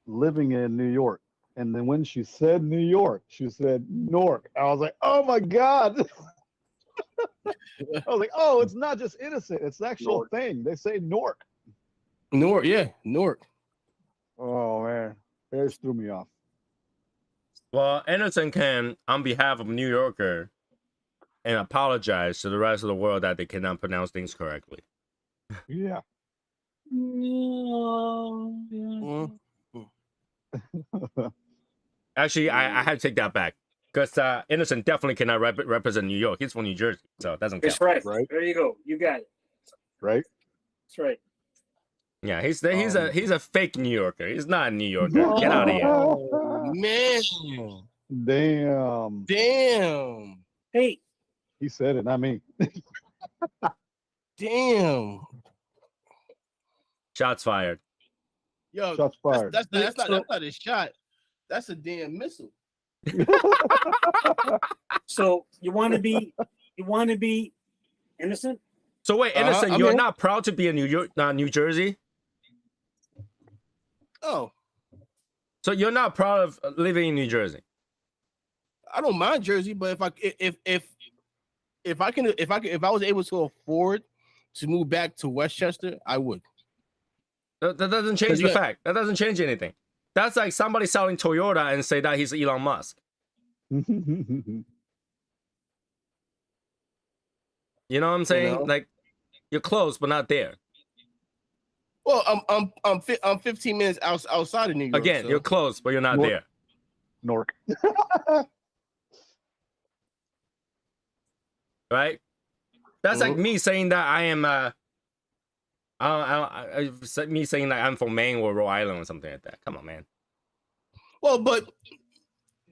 living in New York. And then when she said New York, she said Newark. I was like, oh my God. I was like, oh, it's not just Innocent. It's the actual Newark. thing. They say Newark. Newark, yeah, Newark. Oh, man. That just threw me off. Well, Anderson can, on behalf of New Yorker, and apologize to the rest of the world that they cannot pronounce things correctly. Yeah. Mm. Actually, I had to take that back because Anderson definitely cannot represent New York. He's from New Jersey, so it doesn't count. That's right. Right. There you go. You got it. Right? That's right. Yeah, he's a fake New Yorker. He's not a New Yorker. Get out of here. Oh, man. Damn. Hey, He said it, not me. Damn. Shots fired. Yo, Shots fired. that's not a shot. That's a damn missile. so you want to be innocent? So wait, Anderson, I'm you're in. not proud to be a New Jersey? Oh, So you're not proud of living in New Jersey? I don't mind Jersey, but if I was able to afford to move back to Westchester, I would. That doesn't change the fact. That doesn't change anything. That's like somebody selling Toyota and say that he's Elon Musk. You know what I'm saying? know? Like you're close, but not there. Well, I'm 15 minutes outside of New York. Again, so. you're close, but you're not Well- there. Nork. Right? That's like Mhm. me saying that I am me saying that I'm from Maine or Rhode Island or something like that. Come on, man. Well, but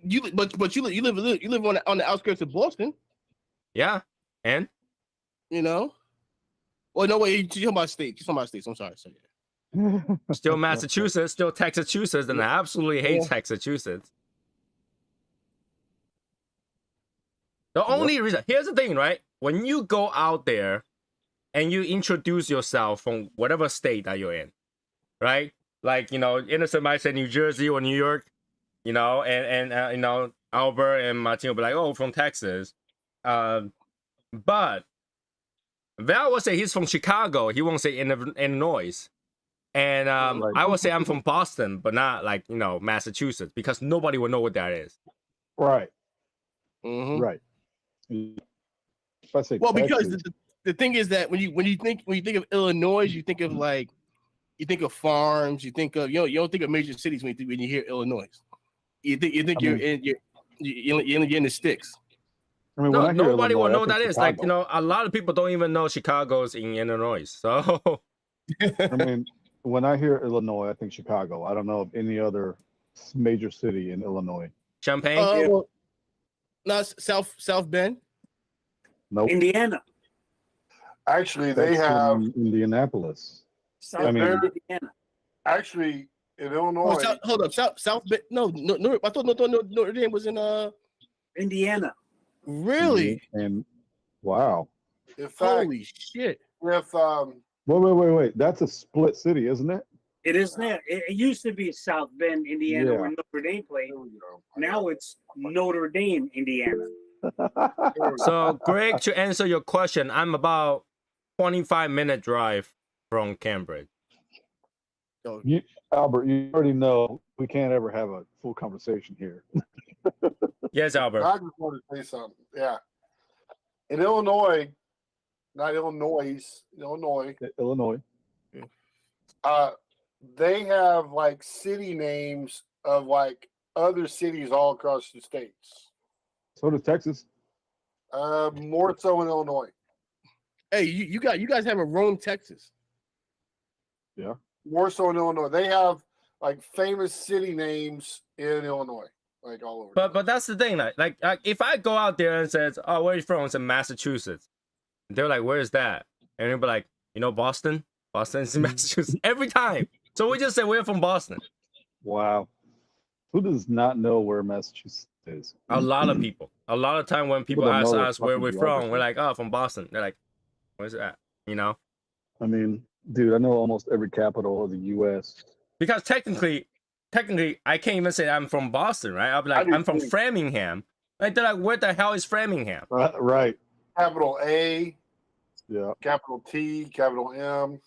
you live on the outskirts of Boston, Yeah. And you know. Well, no way. You're talking about states. You're talking about states. I'm sorry. still Massachusetts, still Texas, and I absolutely hate Texas. The only reason, here's the thing, right? When you go out there and you introduce yourself from whatever state that you're in, right? Like, you know, Innocent might say New Jersey or New York, you know, and you know, Albert and Martin will be like, oh, from Texas. But Val will say he's from Chicago. He won't say Illinois. And Right. I would say I'm from Boston, but not like, you know, Massachusetts, because nobody will know what that is. Right. Mhm. Right. If I say Well, because Texas, the thing is that when you think of Illinois, you think of farms, you don't think of major cities when you hear Illinois. You think you're in the sticks. I mean, No, when I hear nobody will Illinois, I know think that is. Like, Chicago. you know, a lot of people don't even know Chicago's in Illinois. So I mean, when I hear Illinois, I think Chicago. I don't know of any other major city in Illinois. Champagne. Well, no, South Bend. Nope. Indiana. actually, they That's have in Indianapolis. South I mean- Bend, Indiana. actually in Oh, Illinois. hold up, South Bend. No, I thought Notre Dame was in Indiana. Really? And wow. In fact, Holy shit! if Wait. That's a split city, isn't it? It is now. It used to be South Bend, Indiana, Yeah. where Notre Dame played. There we go. Now it's Notre Dame, Indiana. So, Greg, to answer your question, I'm about 25-minute drive from Cambridge. Albert, you already know we can't ever have a full conversation here. Yes, Albert. I just wanted to say something. Yeah. In Illinois, not Illinois, Illinois, Illinois. they have like city names of like other cities all across the states. So does Texas. More so in Illinois. Hey, you guys have a Rome, Texas. More so in Illinois. They have like famous city names in Illinois, like all over. But that's the thing, like if I go out there and says, "Oh, where are you from?" It's in Massachusetts. They're like, "Where is that?" And they'll be like, "You know, Boston. Boston's in Massachusetts every time." So we just say we're from Boston. Wow. Who does not know where Massachusetts is? A lot of people. A lot of time when people don't ask know the us where fucking we're from, geography. we're like, "Oh, from Boston." They're like, "Where's that?" You know? I mean, dude, I know almost every capital of the U.S. Because technically, I can't even say I'm from Boston, right? I'll be I like, do I'm from too. Framingham. Like they're like, "Where the hell is Framingham?" Right. Capital A, Yeah. capital T, capital M,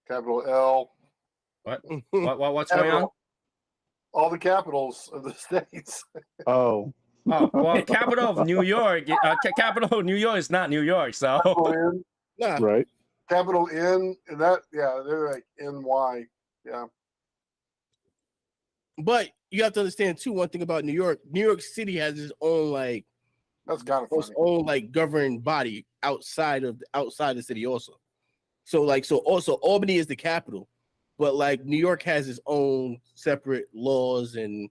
capital L. What's going on? All the capitals of the states. Oh. Oh, well, capital of New York. Capital of New York is not New York, so. Capital N, Nah, Right. capital N, and that, yeah, they're like NY. Yeah. but you have to understand too. One thing about New York City has its own like That's kind of funny. its own like governing body outside the city also. So also Albany is the capital, but like New York has its own separate laws and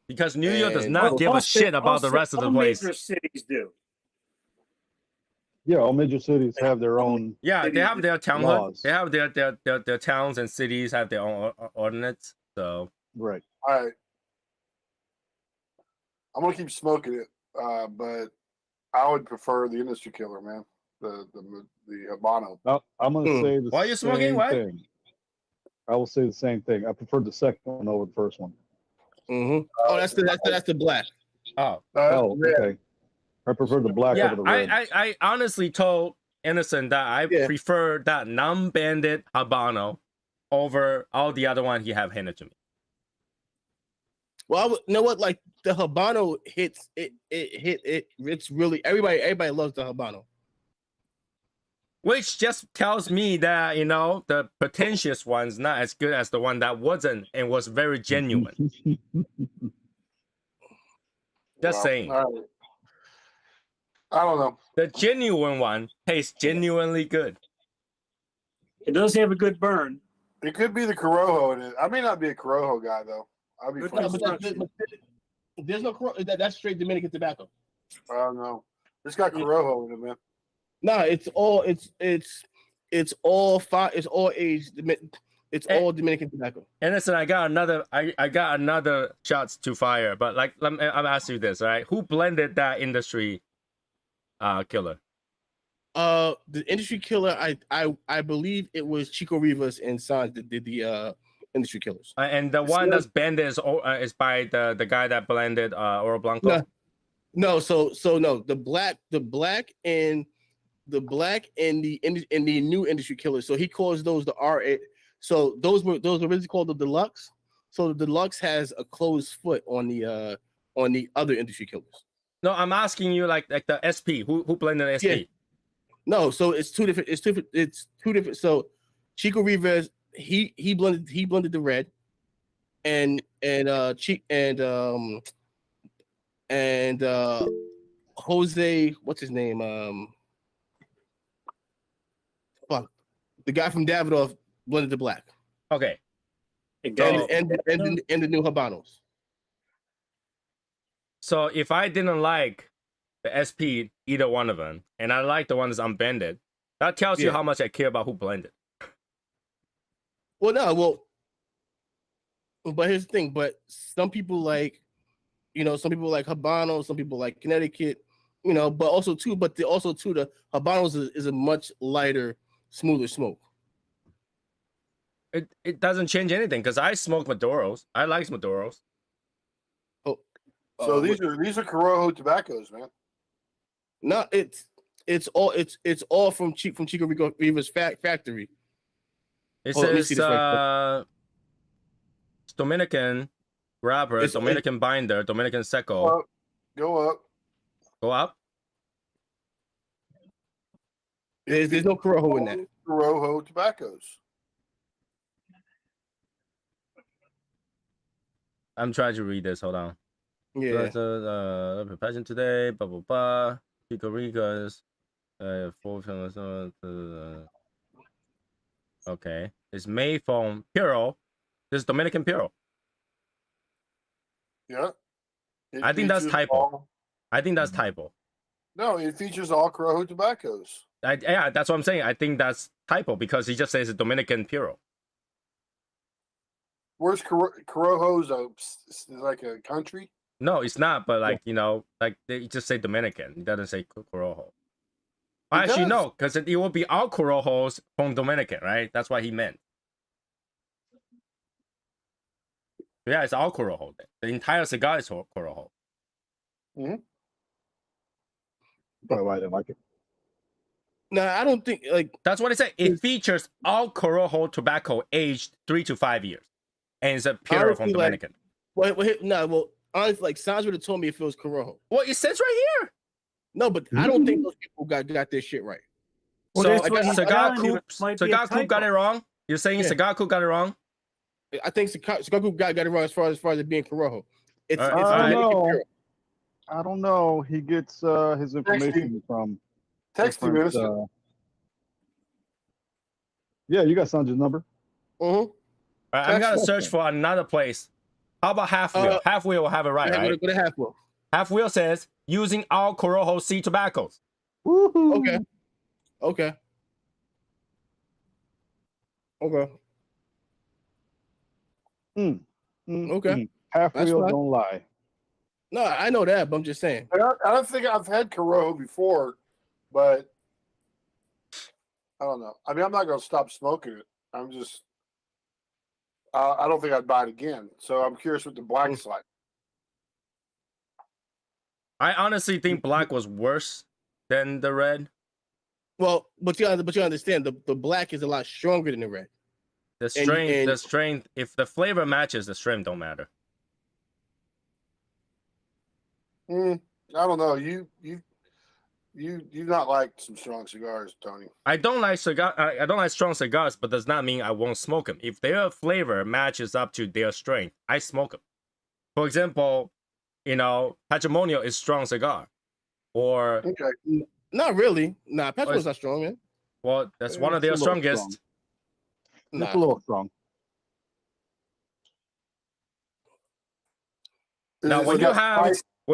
Because New York does And- not Well, give a shit about the rest of the all place. major cities do. Yeah, all major cities have their own. Yeah, they have their townhood. laws. They have their towns and cities have their own ordinance. So Right. All right. I'm gonna keep smoking it, but I would prefer the industry killer, man. The Habano. I'm going to say the Why are you smoking? same What? thing. I will say the same thing. I preferred the second one over the first one. oh that's the black. oh Oh, okay. I prefer the black yeah, over the red. I honestly told Innocent that I Yeah. prefer that non-banded Habano over all the other one he have handed to me. Well, you know what? Like the Habano hits it. It's really everybody loves the Habano. Which just tells me that, you know, the pretentious one's not as good as the one that wasn't and was very genuine. Just Well, saying. all right. I don't know. The genuine one tastes genuinely good. It does have a good burn. It could be the Corojo in it. I may not be a Corojo guy though. I'll be Good fine. No, point. but there's no that's straight Dominican tobacco. I don't know. It's got Corojo in it, man. No, it's all aged. It's all Dominican tobacco. Innocent, I got another shots to fire, but like I'm asking you this, all right? Who blended that industry killer? The industry killer. I believe it was Chico Rivas and Sons that did the industry killers. And the one that's blended is by the guy that blended Oro Blanco. No, so no, the black and the new industry killers. So he calls those the R8. So those were originally called the deluxe. So the deluxe has a closed foot on the other industry killers. No, I'm asking you like the SP. Who blended the SP? Yeah. No, so it's two different. It's two different. So Chico Rivas he blended the red, and Jose, what's his name? Fuck, the guy from Davidoff blended the black. Okay. It So- goes- And the new Habanos. So if I didn't like the SP, either one of them, and I like the one that's unbended, that tells you Yeah. how much I care about who blended. But here's the thing. But some people like Habano, some people like Connecticut, but also the Habanos is a much lighter, smoother smoke. it doesn't change anything because I smoke Maduros. I like Maduros. So these are Corojo tobaccos, man. No, it's all from Chico Rivas factory. It Let me says see this right it's Dominican wrapper, It's- Dominican binder, Dominican seco. Go up. Go up. There's no Corojo in that. Corojo tobaccos. I'm trying to read this. Hold on. Yeah. Passion today. Blah blah blah. Chico Ricas. Okay. It's made from Puro. This is Dominican Puro. Yeah. I think that's features typo. all- I think that's typo. No, it features all Corojo tobaccos. Yeah, that's what I'm saying. I think that's typo because he just says Dominican Puro. Where's Corojo's like a country? No, it's not. But like like they just say Dominican. It doesn't say Corojo. Actually, does. no, because it will be all Corojos from Dominican, right? That's what he meant. Yeah, it's all Corojo. The entire cigar is Corojo. Probably why I didn't like it. No, I don't think like That's what it said. It features all Corojo tobacco aged 3 to 5 years, and it's a Puro from Honestly, like- Dominican. well, honestly, like Sanj would have told me if it was Corojo. Well, it says right here. No, but I don't think those people got their shit right. Well, So that's what he's Cigar telling you, Coop, it might be a Cigar Coop got typo. it wrong. You're saying Yeah. Cigar Coop got it wrong? I think Cigar Group got it wrong as far as it being Corojo. It's All right. it's I don't Dominican know. Puro. I don't know. He gets his information from Text me, different, Minister. yeah, you got Sanjay's number. Mhm. I'm gonna search for another place. How about Half Wheel? Half Wheel will have it right, right? Go to half wheel. Half Wheel says using all Corojo seed tobaccos. Woohoo. Okay. Okay. Okay. Okay. Half That's wheel fine. don't lie. No, I know that, but I'm just saying. I don't think I've had Corojo before, but I don't know. I mean, I'm not going to stop smoking it. I'm just, I don't think I'd buy it again. So I'm curious what the black's like. I honestly think black was worse than the red. Well, but you understand the black is a lot stronger than the red. The strength. If the flavor matches, the strength don't matter. I don't know. You not like some strong cigars, Tony. I don't like strong cigars, but does not mean I won't smoke them. If their flavor matches up to their strength, I smoke them. For example, Patrimonio is strong cigar, or Okay. Not really. Nah, Petro's not strong, man. well, that's one of their It's a little strongest. strong. Nah. It's a little strong. Now, when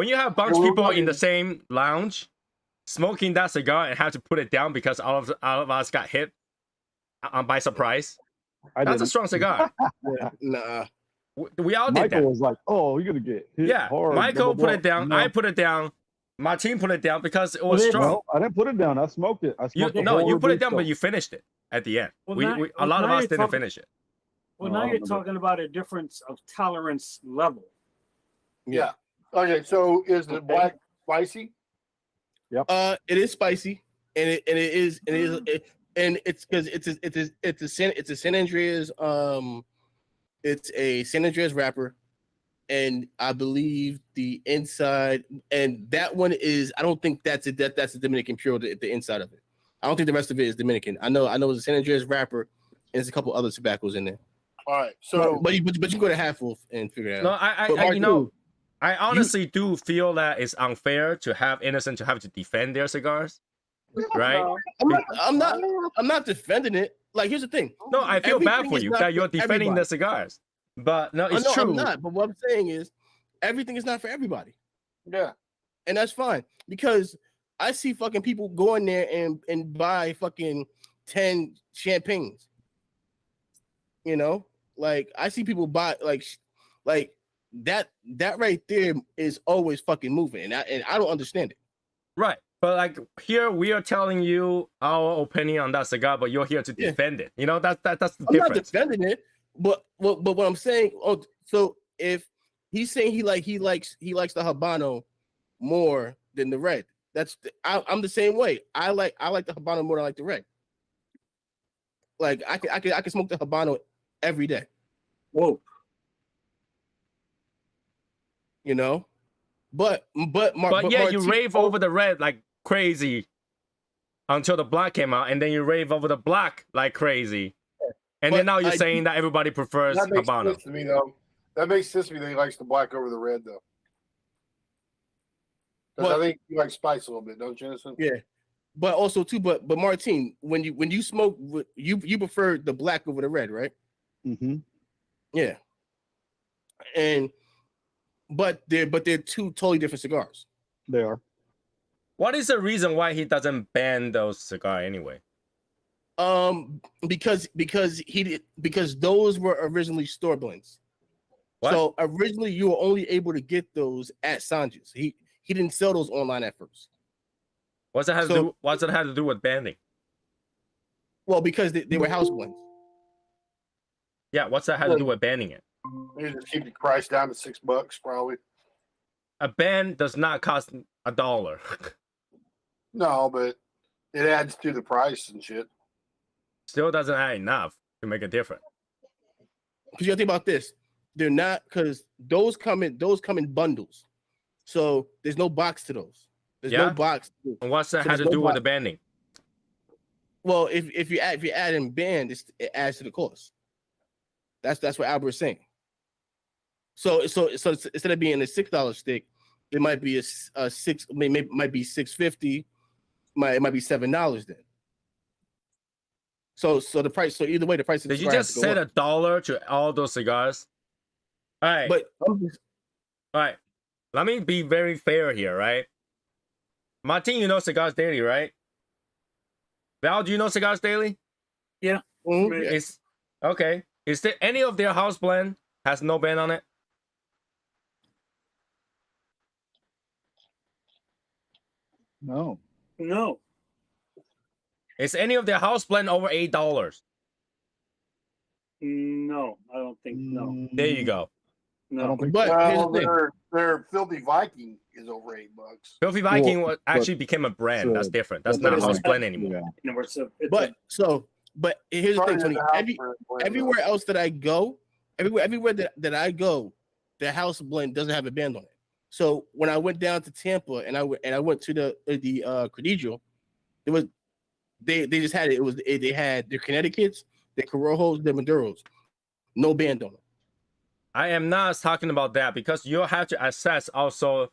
you have a bunch of Well, people I in the mean- same lounge smoking that cigar and have to put it down because all of us got hit by surprise, I that's a didn't. strong cigar. Nah. We all did Michael that. was like, "Oh, you're gonna get hit Yeah, hard." Michael blah, blah, put it down. blah. I put it down. My team put it down because it was Well, strong. No, I didn't put it down. I smoked it. I smoked the No, you whole put it down, Briscoe. but you finished it at the end. Well, A lot of now us you're didn't talking- finish it. Well, No, I now don't you're remember. talking about a difference of tolerance level. Yeah. Okay. So is the black spicy? It is spicy, and it's because it's a San Andreas it's a San Andreas wrapper, and I believe the inside, and that one is, I don't think that's a Dominican Pure, the inside of it. I don't think the rest of it is Dominican. I know it's a San Andreas wrapper, and there's a couple other tobaccos in there. All right. So But you can go to Half Wolf and figure it No, out. But Mark, I honestly do feel that it's unfair to have Innocent to have to defend their cigars, right? I'm not defending it. Like, here's the thing. No, I feel bad Everything for is you not that you're for defending the everybody. cigars, but no, it's No, true. I'm not. But what I'm saying is, everything is not for everybody, yeah. and that's fine, because I see fucking people go in there and buy fucking 10 champagnes. Like, I see people buy like that right there is always fucking moving, and I don't understand it. Right. But like here, we are telling you our opinion on that cigar, but you're here to Yeah. defend it. You know, that's the I'm not difference. defending it, but what I'm saying. Oh, so if he's saying he likes the Habano more than the red, I'm the same way. I like the Habano more than I like the red. Like I can smoke the Habano every day. Whoa. You know, but But you Martine- rave over the red like crazy until the black came out, and then you rave over the black like crazy, and then But now you're I- saying that everybody prefers That makes Habano. sense to me, though. That makes sense to me that he likes the black over the red, though. Because But- I think you like spice a little bit, don't you, Innocent? Yeah, but also too, but Martine, when you smoke, you prefer the black over the red, right? Mm-hmm. Yeah, but they're two totally different cigars. They are. What is the reason why he doesn't ban those cigar anyway? Because those were originally store blends. What? So originally you were only able to get those at Sanja's. He didn't sell those online at first. What's it have to do with banning? Well, because they were house blends. Yeah, what's that have to do with banning it? Maybe just keep the price down to $6, probably. A ban does not cost $1. No, but it adds to the price and shit. Still doesn't add enough to make a difference. Because you gotta think about this. They're not, because those come in bundles. So there's no box to those. There's Yeah? no box. And what's that So have to there's do no with the box. banning? Well, if you add in band, it adds to the cost. That's what Albert's saying. So instead of being a $6 stick, it might be a six, maybe might be $6.50. It might be $7 then. So the price. So either way, the price. Of the Did you cigar has just to go set up. $1 to all those cigars? All right. But All right. Let me be very fair here, right? Martin, you know Cigars Daily, right? Val, do you know Cigars Daily? Yeah. Mhm. Yeah. It's okay. Is there any of their house blend has no ban on it? No. No. Is any of their house blend over $8? No. I don't think no. There you go. I No. don't think But here's the thing. Their Filthy Viking is over $8. Filthy Viking Well, actually became a brand. so- That's different. That's but not a it's house like- blend anymore. Yeah. You know, it's But here's the thing, Started Tony. as a house brand, Everywhere else that I go, everywhere that I go, the house blend doesn't have a band on it. So when I went down to Tampa and I went to the Cathedral, it was they just had it. It was they had their Connecticut's, their Corojos, their Maduros, no band on it. I am not talking about that because you have to assess also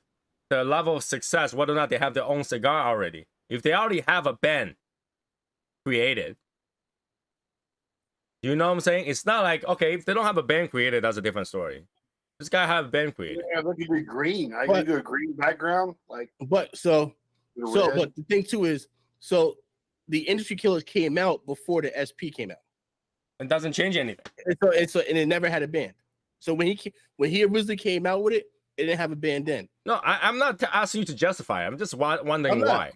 the level of success, whether or not they have their own cigar already. If they already have a band created, you know what I'm saying? It's not like, okay, if they don't have a band created, that's a different story. This guy have a band created. Yeah, look, you do green. I But- can do a green background, like But the red. but the thing too is, so the Industry Killers came out before the SP came out. It doesn't change anything. And it never had a band. So when he originally came out with it, it didn't have a band then. No, I'm not asking you to justify it. I'm just wondering I'm not. why.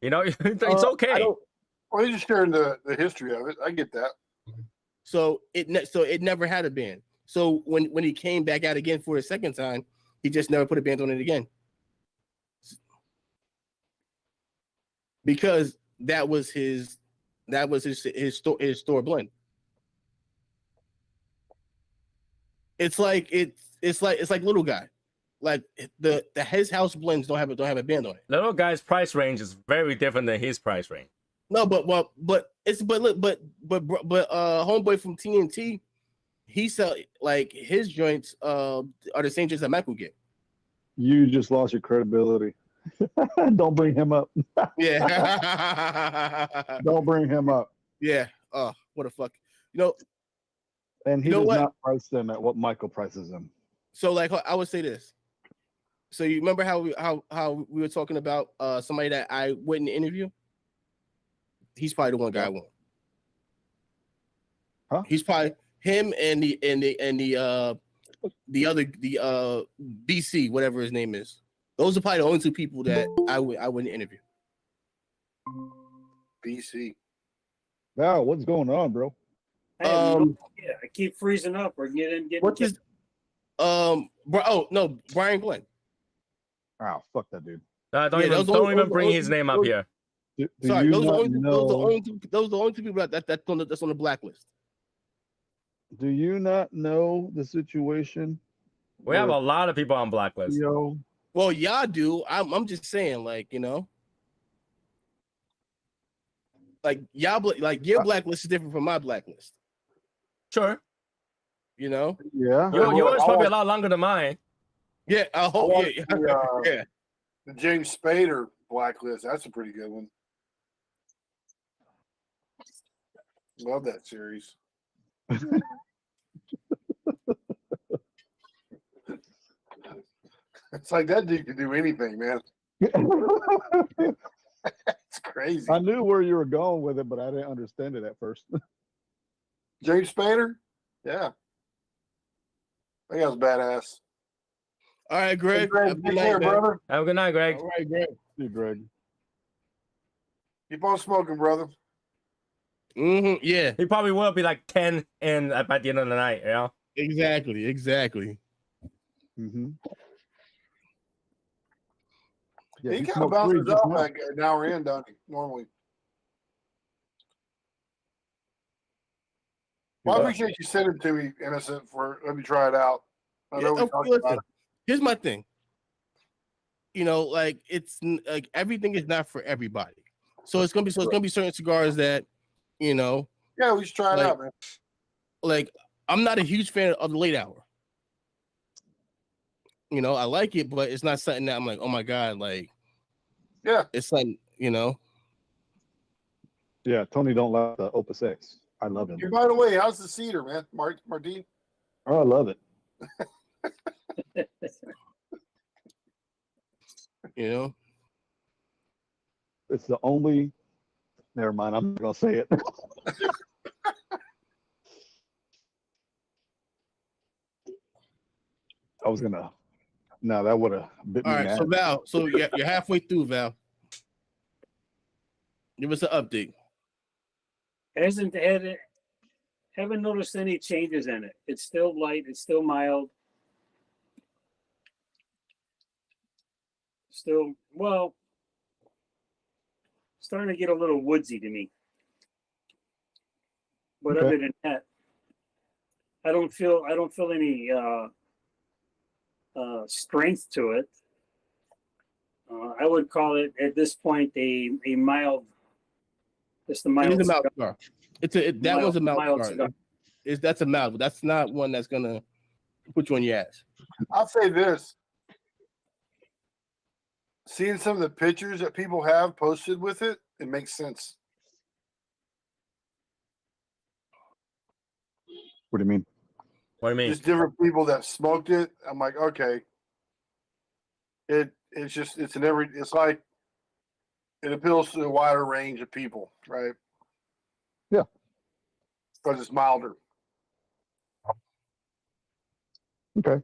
You know, it's I okay. don't- Well, you're just sharing the history of it. I get that. So it never had a band. So when he came back out again for the second time, he just never put a band on it again. Because that was his store blend. It's like Little Guy. Like his house blends don't have a band on it. Little guy's price range is very different than his price range. No, but homeboy from TNT, he sell like his joints are the same joints that Michael get. You just lost your credibility. Don't bring him up. Yeah. Don't bring him up. Yeah. Oh, what a fuck. You know, And he You know does what? not price them at what Michael prices them. so like I would say this. So you remember how we were talking about somebody that I wouldn't interview? He's probably the one guy I want. Huh? He's probably him and the other BC, whatever his name is. Those are probably the only two people that I wouldn't interview. BC. Val, what's going on, bro? I have no idea. I keep freezing up or getting. What's his oh no, Brian Glenn. Oh, fuck that dude. Don't even bring his name up here. Sorry, those are know, the only two people that's on the blacklist. do you not know the situation? We have with a lot of people on blacklist. Theo? Well, y'all do. I'm just saying, like, you know, like y'all like your blacklist is different from my blacklist. Sure. You know? Yeah. Yours probably a lot longer than mine. Yeah, I hope. Yeah, yeah. The James Spader blacklist. That's a pretty good one. Love that series. It's like that dude can do anything, man. It's crazy. I knew where you were going with it, but I didn't understand it at first. James Spader? Yeah. I think that was badass. All right, Greg. Hey, Greg, take care, brother. Have a good night, Greg. All right, Greg. Hey, Greg. Keep on smoking, brother. Yeah. He probably will be like 10 and by the end of the night, you know? Exactly. Mm-hmm. Yeah, Yeah, he kind of smoked bounces three off just like an hour in, don't he? Normally. Well, I appreciate you sending it to me, Innocent, for let me try it out. I know we talked about it. Here's my thing. You know, like it's like everything is not for everybody. So it's gonna be certain cigars that, you know. Yeah, we should try it out, man. Like I'm not a huge fan of the late hour. You know, I like it, but it's not something that I'm like, oh my god, like. Yeah, it's like, you know. Yeah, Tony don't like the Opus X. I love him. Hey, by the way, how's the cedar, man? Martin? Oh, I love it. You know, it's the only. Never mind. I'm not gonna say it. I was gonna. No, that would have bit me. All right, mad. so Val, so you're halfway through, Val. Give us an update. Haven't noticed any changes in it. It's still light. It's still mild. Still, well, starting to get a little woodsy to me. But Okay. other than that, I don't feel any strength to it. I would call it at this point a mild, just a mild. It is a mild cigar. That one's a mild cigar. cigar. That's a mild, but that's not one that's gonna put you on your ass. I'll say this. Seeing some of the pictures that people have posted with it, it makes sense. What do you mean? What do you mean? Just different people that smoked it. I'm like, okay. It's like it appeals to a wider range of people, right? Yeah. Because it's milder. Okay.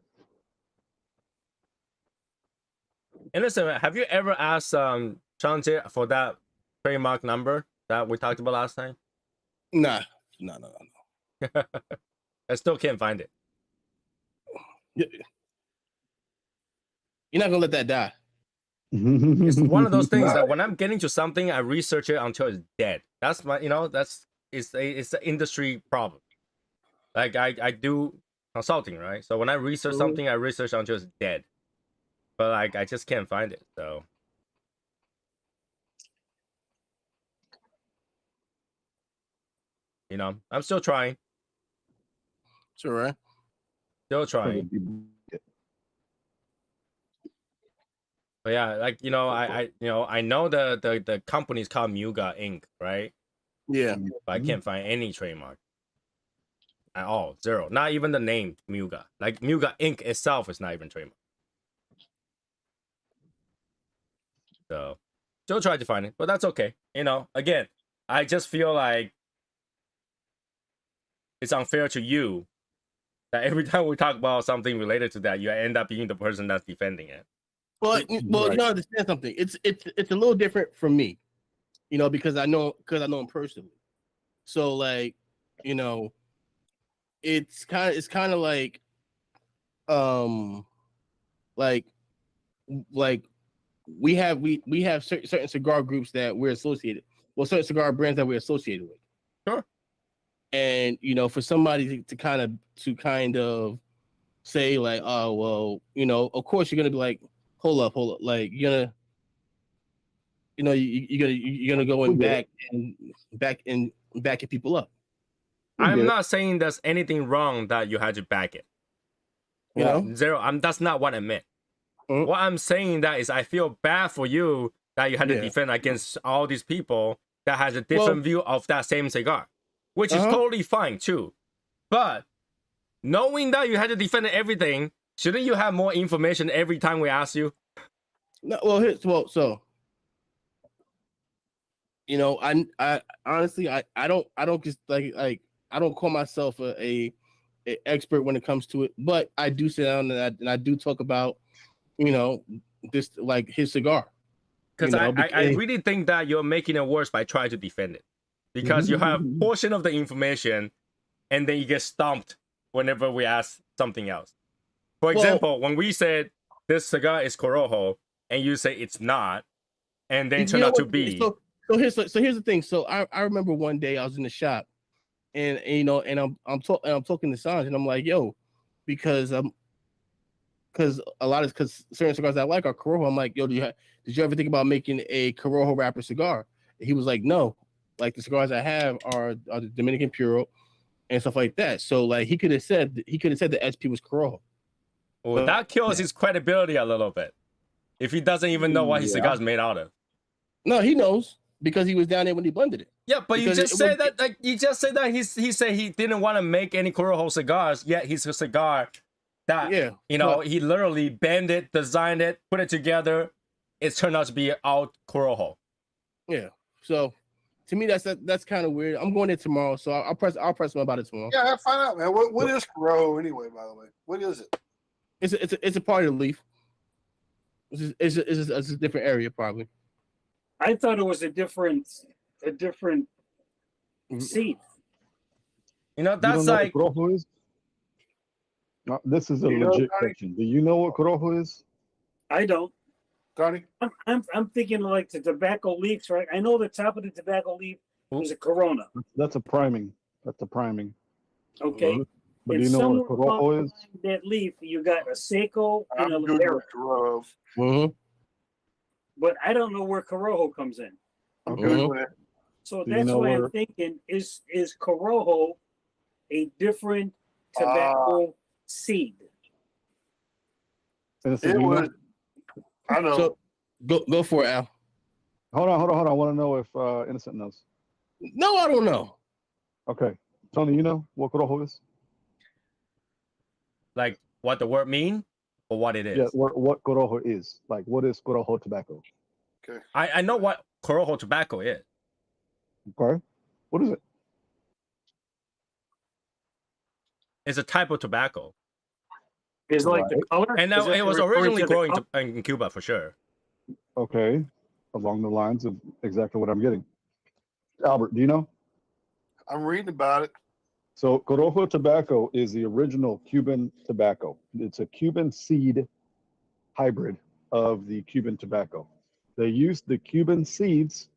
Innocent, have you ever asked Chante for that trademark number that we talked about last time? Nah. No. I still can't find it. You're not gonna let that die. It's one of those things that when I'm getting to something, I research it until it's dead. That's my, it's an industry problem. Like I do consulting, right? So when I research something, I research until it's dead. But like I just can't find it. So I'm still trying. It's all right. Still trying. But yeah, like I know the company's called Muga Inc., right? Yeah. But I can't find any trademark at all. Zero. Not even the name Muga. Like Muga Inc. itself is not even trademark. So still try to find it, but that's okay. Again, I just feel like it's unfair to you that every time we talk about something related to that, you end up being the person that's defending it. Well, you don't understand something. It's a little different from me. because I know him personally. So like, it's kind of like like we have certain cigar groups that we're associated, certain cigar brands that we're associated with. Sure. And for somebody to kind of say like, oh well, of course you're gonna be like, hold up, like you're gonna go and backing people up. I'm not saying there's anything wrong that you had to back it. Zero. That's not what I meant. What I'm saying that is I feel bad for you that you had to defend against all these people that has a different view of that same cigar, which is totally fine too. But knowing that you had to defend everything, shouldn't you have more information every time we ask you? No, I honestly I don't just like I don't call myself a expert when it comes to it, but I do sit down and I do talk about this, like his cigar. Because I really think that you're making it worse by trying to defend it, because you have portion of the information and then you get stumped whenever we ask something else. For example, when we said this cigar is Corojo and you say it's not, and then it turned out to be. So here's the thing. So I remember one day I was in the shop and I'm talking to Sanj and I'm like, yo, because certain cigars I like are Corojo. I'm like, yo, did you ever think about making a Corojo wrapper cigar? And he was like, no, like the cigars I have are the Dominican Puro and stuff like that. So like he could have said the SP was Corojo. Well, that kills his credibility a little bit if he doesn't even know what his cigar is made out of. No, he knows because he was down there when he blended it. Yeah, but you just said that. Like you just said that he said he didn't want to make any Corojo cigars. Yet he's a cigar that he literally bent it, designed it, put it together. It turned out to be all Corojo. Yeah. So to me, that's kind of weird. I'm going there tomorrow, so I'll press him about it tomorrow. Yeah, find out, man. What is Corojo anyway? By the way, what is it? It's a part of the leaf. It's a different area probably. I thought it was a different seed. That's like. What Corojo is? No, this is a legit question. Do you know what Corojo is? I don't. Connie? I'm thinking like the tobacco leaves, right? I know the top of the tobacco leaf is a Corona. That's a priming. Okay. But do you know what Corojo is? That leaf, you got a Seco and a good Libera. with Corojo. Mm-hmm. But I don't know where Corojo comes in. I'm good with it. So that's why I'm thinking, is Corojo a different tobacco seed? It was. I know. So go for it, Al. Hold on. I want to know if Innocent knows. No, I don't know. Okay. Tony, you know what Corojo is? Like what the word mean or what it is? Yeah, what Corojo is. Like, what is Corojo tobacco? Okay. I know what Corojo tobacco is. Okay. What is it? It's a type of tobacco. Is like the color? And now it was originally growing in Cuba for sure. Okay. Along the lines of exactly what I'm getting. Albert, do you know? I'm reading about it. So Corojo tobacco is the original Cuban tobacco. It's a Cuban seed hybrid of the Cuban tobacco. They used the Cuban seeds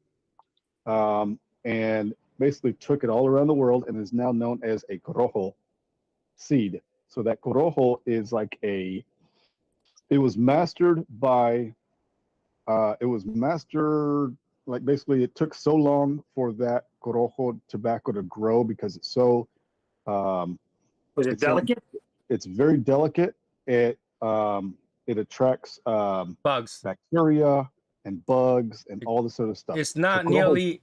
and basically took it all around the world and is now known as a Corojo seed. So that Corojo is like it was mastered like basically it took so long for that Corojo tobacco to grow because it's so was it delicate? It's very delicate. It attracts bugs, bacteria, and bugs, and all this sort of stuff. It's not nearly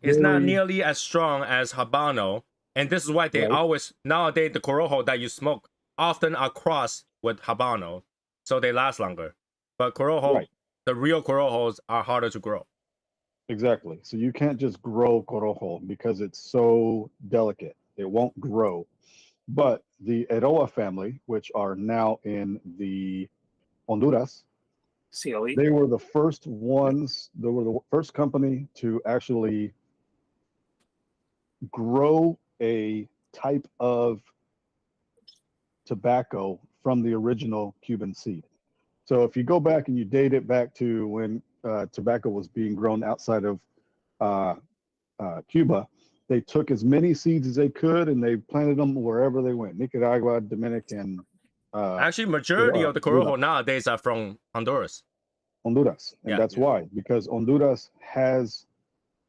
as strong as Habano, and this is why they always nowadays the Corojo that you smoke often are crossed with Habano, so they last longer. But Corojo, the real Corojos are harder to grow. Exactly. So you can't just grow Corojo because it's so delicate. It won't grow. But the Eroa family, which are now in the Honduras, CLE. they were the first ones. They were the first company to actually grow a type of tobacco from the original Cuban seed. So if you go back and you date it back to when tobacco was being grown outside of Cuba, they took as many seeds as they could and they planted them wherever they went. Nicaragua, Dominican. Actually, majority of the Corojo nowadays are from Honduras. Honduras, and that's why, because Honduras has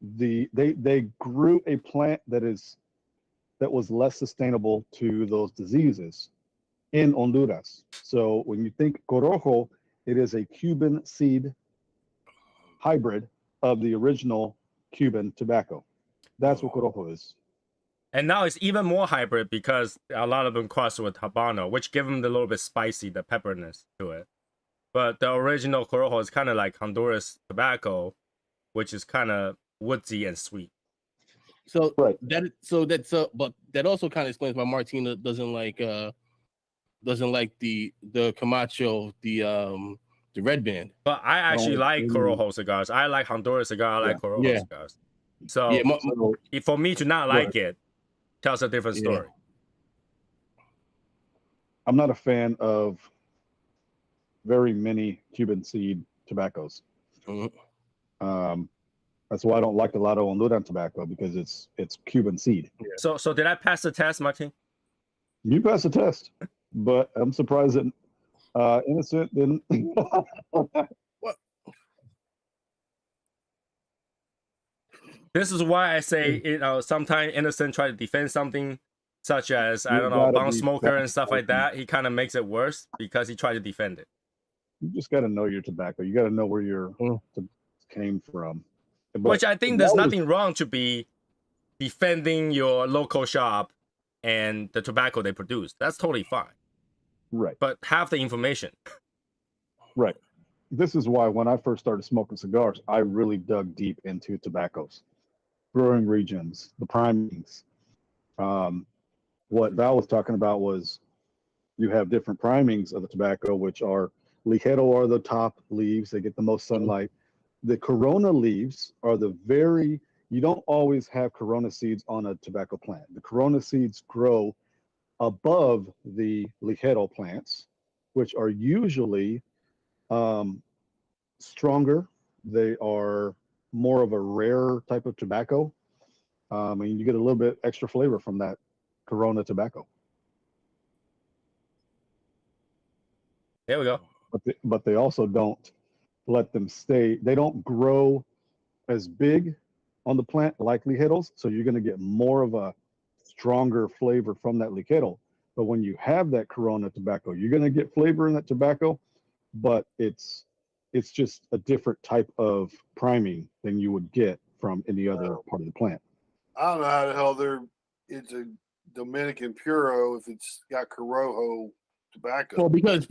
they grew a plant that was less sustainable to those diseases in Honduras. So when you think Corojo, it is a Cuban seed hybrid of the original Cuban tobacco. That's what Corojo is. And now it's even more hybrid because a lot of them cross with Habano, which give them the little bit spicy, the pepperness to it. But the original Corojo is kind of like Honduras tobacco, which is kind of woodsy and sweet. So but that also kind of explains why Martina doesn't like the Camacho, the red band. But I actually like Corojo cigars. I like Honduras cigar. I like Corojo cigars. So, for me to not like it tells a different story. I'm not a fan of very many Cuban seed tobaccos. That's why I don't like a lot of Honduran tobacco, because it's Cuban seed. So did I pass the test, Martin? You passed the test, but I'm surprised that Innocent didn't. What? This is why I say, sometimes Innocent try to defend something, such as, I don't know, bong smoker and stuff like that. He kind of makes it worse because he tried to defend it. You just got to know your tobacco. You got to know where your came from. But which I think there's nothing wrong to be defending your local shop and the tobacco they produce. That's totally fine. Right. But have the information. Right. This is why when I first started smoking cigars, I really dug deep into tobaccos, growing regions, the primings. What Val was talking about was you have different primings of the tobacco, which are ligero are the top leaves. They get the most sunlight. The Corona leaves are you don't always have Corona seeds on a tobacco plant. The Corona seeds grow above the ligero plants, which are usually stronger. They are more of a rare type of tobacco. And you get a little bit extra flavor from that Corona tobacco. There we go. But they also don't let them stay. They don't grow as big on the plant like ligeros, so you're going to get more of a stronger flavor from that ligero. But when you have that Corona tobacco, you're going to get flavor in that tobacco, but it's just a different type of priming than you would get from any other part of the plant. I don't know how the hell it's a Dominican Puro if it's got Corojo tobacco. Well, because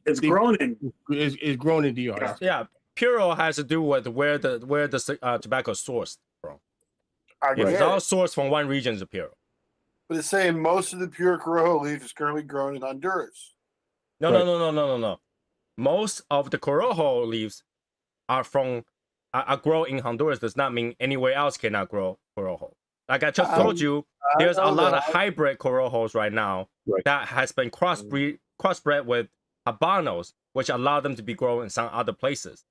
it's grown in. It's grown in DR. Yeah, Puro has to do with where the tobacco is sourced from. If it's all sourced from one region, it's a Puro. But it's saying most of the pure Corojo leaf is currently grown in Honduras. No. Most of the Corojo leaves are grown in Honduras. Does not mean anywhere else cannot grow Corojo. Like I just told you, there's a lot of hybrid Corojos right now that has been crossbred with Habanos, which allow them to be grown in some other places.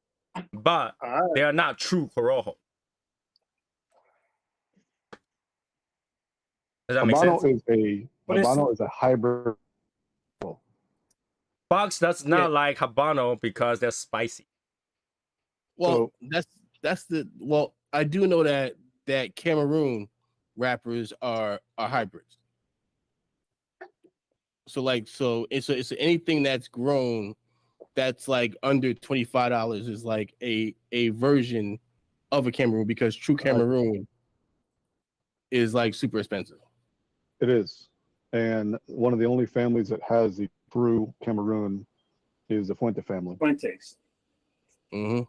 But they are not true Corojo. Does that make sense? Habano is a hybrid. Box does not like Habano because they're spicy. Well, I do know that Cameroon wrappers are hybrids. So it's anything that's grown that's like under $25 is like a version of a Cameroon, because true Cameroon is like super expensive. It is. And one of the only families that has the true Cameroon is the Fuente family. Fuentes. Mm-hmm.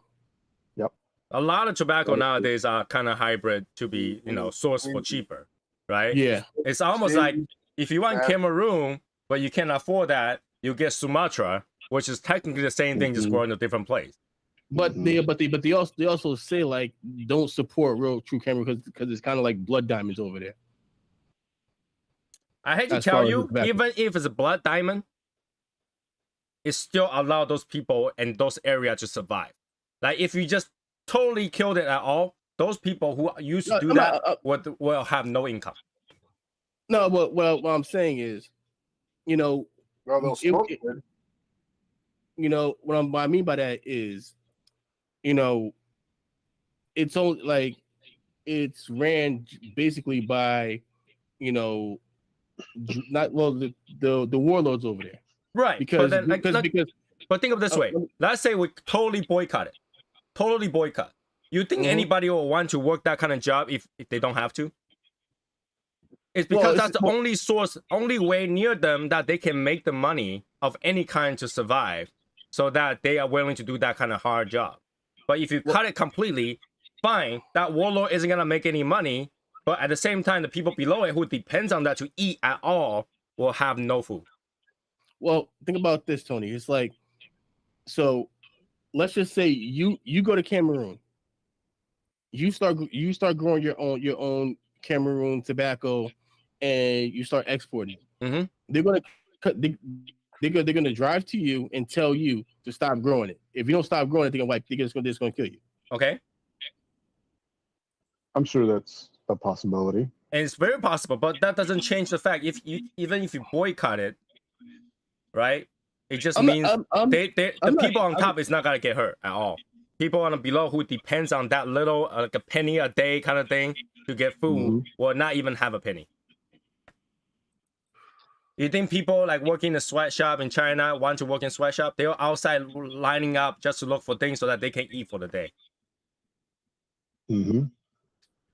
Yep. A lot of tobacco nowadays are kind of hybrid to be, sourced for cheaper, right? Yeah. It's almost like if you want Cameroon, but you can't afford that, you get Sumatra, which is technically the same thing, just growing in a different place. But they also say like don't support real true camera because it's kind of like blood diamonds over there. I hate to As tell far as you, the tobacco. even if it's a blood diamond, it still allow those people in those areas to survive. Like if you just totally killed it at all, those people who used to do that will have no income. No, but what I'm saying is, you know, Well, they'll smoke it. you know what I mean by that is, you know, it's only like it's ran basically by, you know, not well the warlords over there, Right. because but then, because but think of it this way. Let's say we totally boycott it. Totally boycott. You think anybody will want to work that kind of job if they don't have to? It's because that's the only source, only way near them that they can make the money of any kind to survive, so that they are willing to do that kind of hard job. But if you cut it completely, fine, that warlord isn't gonna make any money. But at the same time, the people below it who depends on that to eat at all will have no food. Well, think about this, Tony. It's like, so let's just say you go to Cameroon. You start growing your own Cameroon tobacco, and you start exporting. Mm-hmm. They're gonna cut. They're gonna drive to you and tell you to stop growing it. If you don't stop growing it, they're just gonna kill you. Okay. I'm sure that's a possibility. And it's very possible, but that doesn't change the fact even if you boycott it, right? It just means the people on top is not gonna get hurt at all. People on the below who depends on that little like a penny a day kind of thing to get food will not even have a penny. You think people like working in a sweatshop in China want to work in sweatshop? They're outside lining up just to look for things so that they can eat for the day.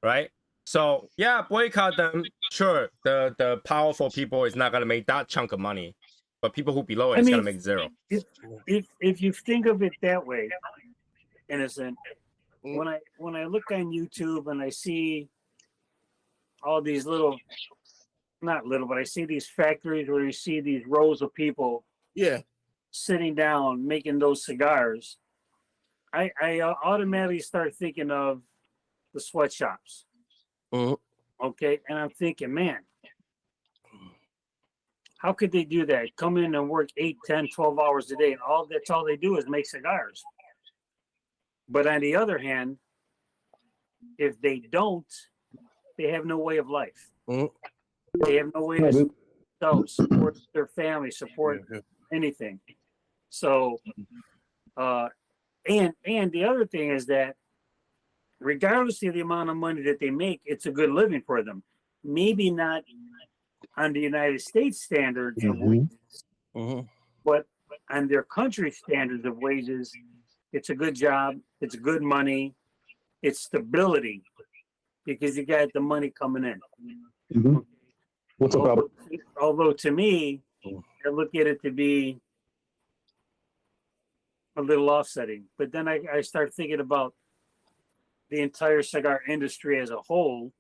Right? So yeah, boycott them. Sure, the powerful people is not gonna make that chunk of money, but people who below it is gonna make zero. If you think of it that way, innocent, when I look on YouTube and I see all these not little, but I see these factories where you see these rows of people, sitting down making those cigars, I automatically start thinking of the sweatshops. Okay, and I'm thinking, man, how could they do that? Come in and work 8, 10, 12 hours a day, and that's all they do is make cigars. But on the other hand, if they don't, they have no way of life. They have no way to support their family, support anything. So, and the other thing is that regardless of the amount of money that they make, it's a good living for them. Maybe not on the United States standards of wages, but on their country standards of wages, it's a good job, it's good money, it's stability, because you got the money coming in. What's up, Albert? Although to me, I look at it to be a little offsetting, but then I start thinking about the entire cigar industry as a whole,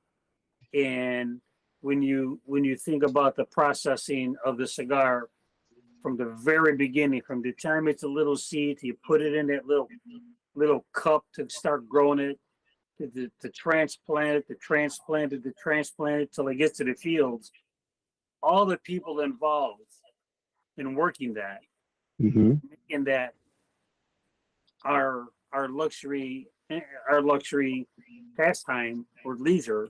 and when you think about the processing of the cigar from the very beginning, from the time it's a little seed, you put it in that little cup to start growing it, to transplant it, to transplant it till it gets to the fields. All the people involved in working that, making that our luxury pastime or leisure,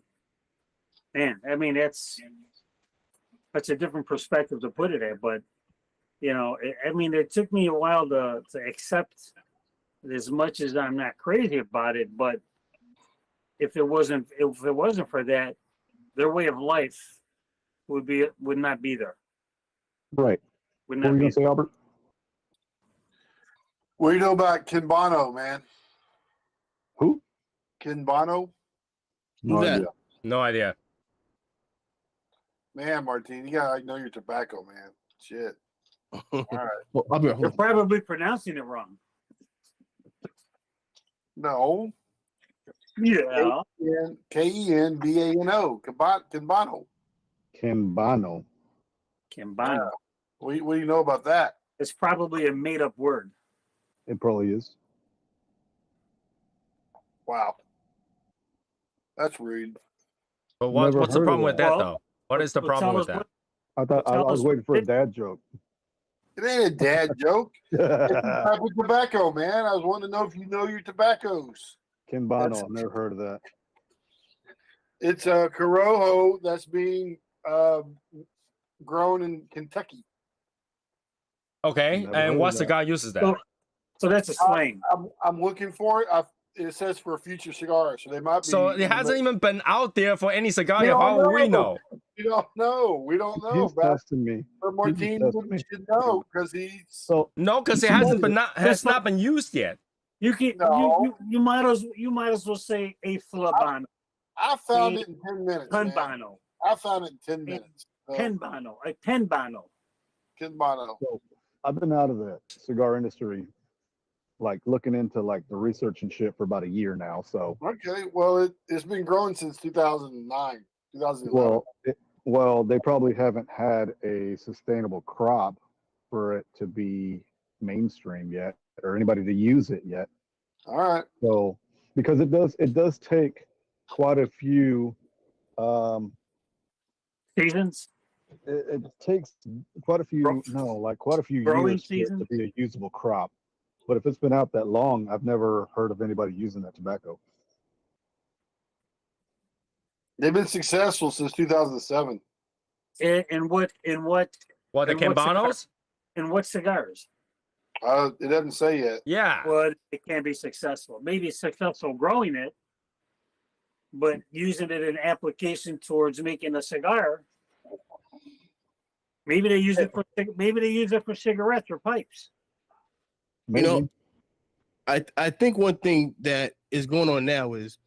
man, I mean that's a different perspective to put it at. But you know, I mean, it took me a while to accept, as much as I'm not crazy about it. But if it wasn't for that, their way of life would not be there. Right. Would What not were you be gonna say, Albert? What do you know about Kinbano, man? Who? Kinbano? No idea. No idea. Man, Martin, you gotta know your tobacco, man. Shit. All right. Well, I'll be right You're home. probably pronouncing it wrong. No. Yeah. Kenbano. Kinbano. Kinbano. Kimbano. What do you know about that? It's probably a made-up word. It probably is. Wow. That's rude. But Never what's the heard of problem with that. that, Well, though? What is the Well, problem tell with us that? I thought I tell was us waiting for a what- dad joke. It ain't a dad joke. It's a type of tobacco, man. I was wanting to know if you know your tobaccos. Kinbano, I've never heard of that. It's a Corojo that's being grown in Kentucky. Okay, Never heard and of what that. cigar uses that? So that's a slang. I'm looking for it. It says for a future cigar, so they might be. So it hasn't even been out there for any cigar We yet. don't How will we know. know? We don't know. We don't know. He's testing me. But Martin testing me. should know because he's. So No, because it You hasn't should- been has not been used yet. You can No. you might as well say a flabano, I found it in 10 minutes. Man. penbano, I found it in 10 minutes. So, penbano, a penbano. Kinbano. I've been out of the cigar industry, like looking into like the research and shit for about a year now. So Okay, well, it's been growing since 2009, 2011. well, they probably haven't had a sustainable crop for it to be mainstream yet, or anybody to use it yet. All right. So because it does take quite a few Seasons. it takes quite a few quite a few Growing years for it season? to be a usable crop. But if it's been out that long, I've never heard of anybody using that tobacco. They've been successful since 2007. And what What, the And what Cambanos? and what cigars? It doesn't say yet. Yeah. Well, it can be successful. Maybe it's successful growing it, but using it in application towards making a cigar. Maybe they use it for cigarettes or pipes. Maybe. You know, I think one thing that is going on now is,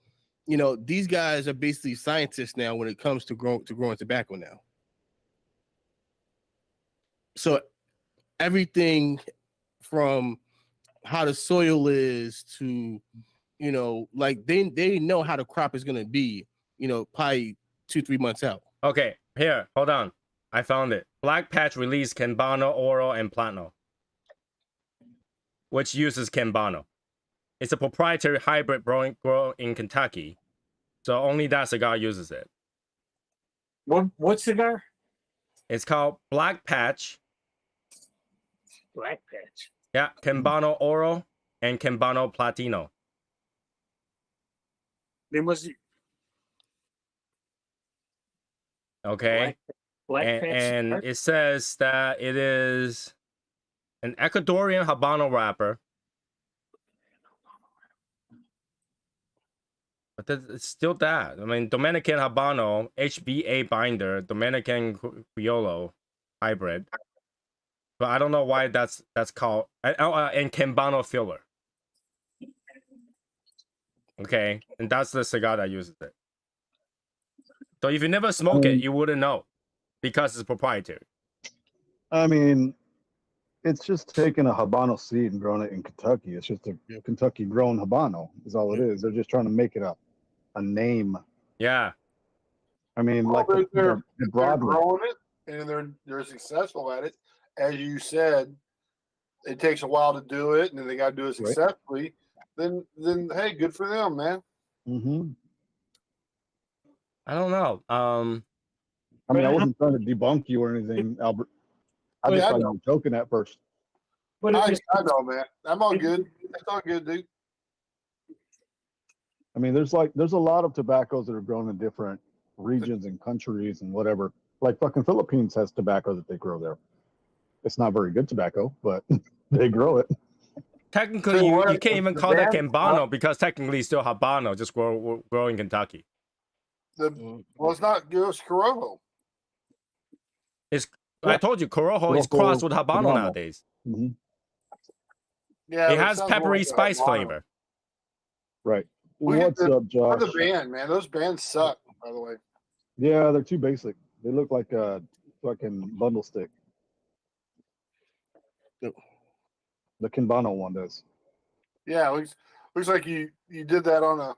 these guys are basically scientists now when it comes to growing tobacco now. So everything from how the soil is to, like they know how the crop is gonna be, probably 2-3 months out. Okay, here, hold on. I found it. Black Patch released Cambano, Oro, and Platno, which uses Cambano. It's a proprietary hybrid grown in Kentucky, so only that cigar uses it. What cigar? It's called Black Patch. Black Patch. Yeah, Cambano Oro and Cambano Platino. They must Okay, Black Patch. and cigar? it says that it is an Ecuadorian Habano wrapper. But it's still that. I mean, Dominican Habano, HBA binder, Dominican Criollo hybrid. But I don't know why that's called. And Cambano filler. Okay, and that's the cigar that uses it. So if you never smoke it, you wouldn't know because it's proprietary. I mean, it's just taking a Habano seed and growing it in Kentucky. It's just a Kentucky grown Habano is all it is. They're just trying to make it a name. Yeah. I mean, Well, like they're broadly. growing it and they're successful at it. As you said, it takes a while to do it, and then they got to do it successfully. Then hey, good for them, man. Mm-hmm. I don't know. I mean, I wasn't trying to debunk you or anything, Albert. I just thought you were joking at first. But I know, man. I'm all good. That's all good, dude. I mean, there's a lot of tobaccos that are grown in different regions and countries and whatever. Like fucking Philippines has tobacco that they grow there. It's not very good tobacco, but they grow it. Technically, So you what- can't even call that Cambano because technically it's still Habano, just grow in Kentucky. Well, it's not Ghost Corojo. I told you, Corojo is crossed with Habano Habano. nowadays. Mm-hmm. Yeah, It but has sounds more peppery like a spice Habano. flavor. Right. Look at What's up, Look Josh? at the band, man. Those bands suck, by the way. Yeah, they're too basic. They look like a fucking bundle stick. The Kinbano one does. Yeah, looks like you did that on a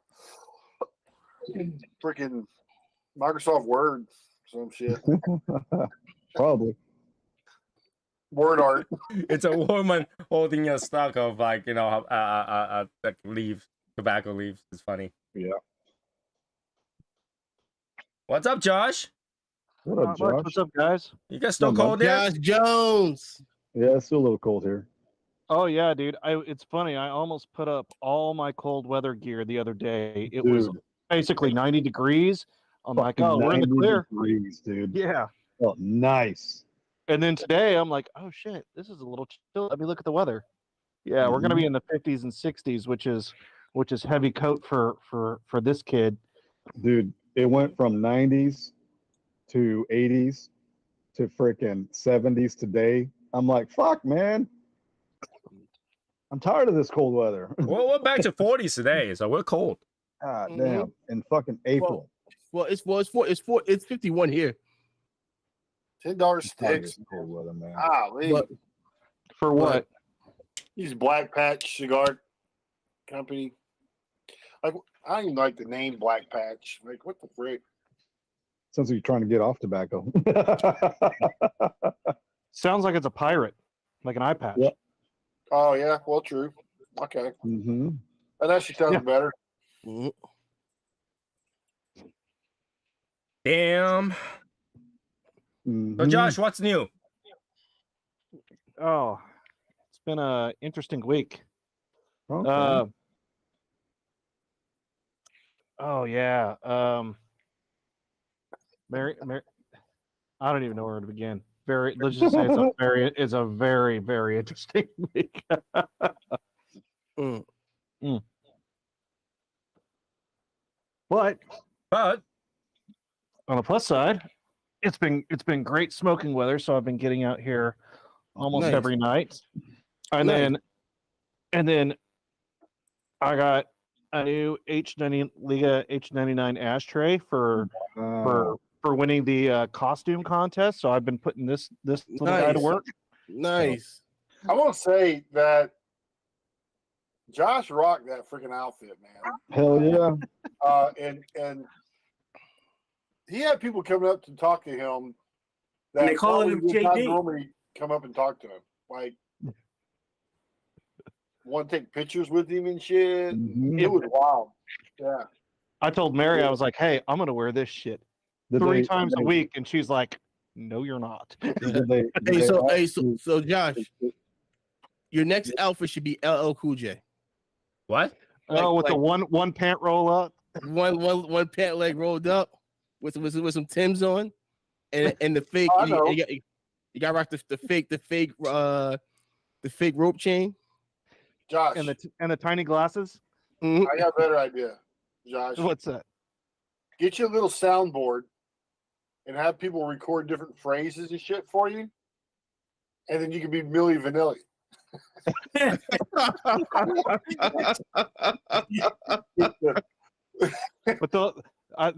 freaking Microsoft Word, some shit. Probably. Word art. It's a woman holding a stalk of a leaf. tobacco leaves. It's funny. Yeah. What's up, Josh? What up, Not much. Josh? What's up, guys? You guys still Not much. cold there? Josh Jones. Yeah, it's still a little cold here. Oh yeah, dude. It's funny. I almost put up all my cold weather gear the other day. It was Dude, basically 90 degrees. I'm like, fucking oh, we're in the 90 clear. degrees, dude. Yeah. Oh, nice. And then today I'm like, oh shit, this is a little chill. Let me look at the weather. Yeah, we're gonna be in the 50s and 60s, which is heavy coat for this kid. Dude, it went from 90s to 80s to freaking 70s today. I'm like, fuck, man. I'm tired of this cold weather. Well, we're back to 40s today, so we're cold. God Mhm. damn. In fucking April. Well, it's 51 here. $10 I'm tired of sticks. this cold weather, man. But For what? Use Black Patch Cigar Company. Like, I don't even like the name Black Patch. Like, what the frick? Sounds like you're trying to get off tobacco. Sounds like it's a pirate, like an eye patch. Yep. Oh, yeah. Well, true. Okay. Mm-hmm. That actually sounds Yeah. better. mhm. Damn. So, Mm-hmm. Josh, what's new? Oh, it's been a interesting week. Okay. Oh yeah. Mary, I don't even know where to begin. Let's just say it's a very, very interesting week. Mm. But But on the plus side, it's been great smoking weather, so I've been getting out here almost Nice. every night. And Nice. then I got a new Liga H99 ashtray for winning the costume contest. So I've been putting this little guy to Nice. work. Nice. I want to say that Josh rocked that freaking outfit, man. Hell yeah. And he had people coming up to talk to him that And they call probably him would not JD. normally come up and talk to him. Like, want to take pictures with him and shit. Mhm. It was wild. Yeah. I told Mary, I was like, hey, I'm gonna wear this shit Did 3 they- times did a they- week, and she's like, no, you're not. did they- did they ask you- So Josh, your next outfit should be LL Cool J. what? Oh, with the like- one pant roll up. One pant leg rolled up with some Timbs on, and the fake. I know. You got to rock the fake rope chain. Josh, And the tiny glasses. Mhm. I got a better idea. Josh, What's that? get you a little soundboard and have people record different phrases and shit for you. And then you can be Milli Vanilli. But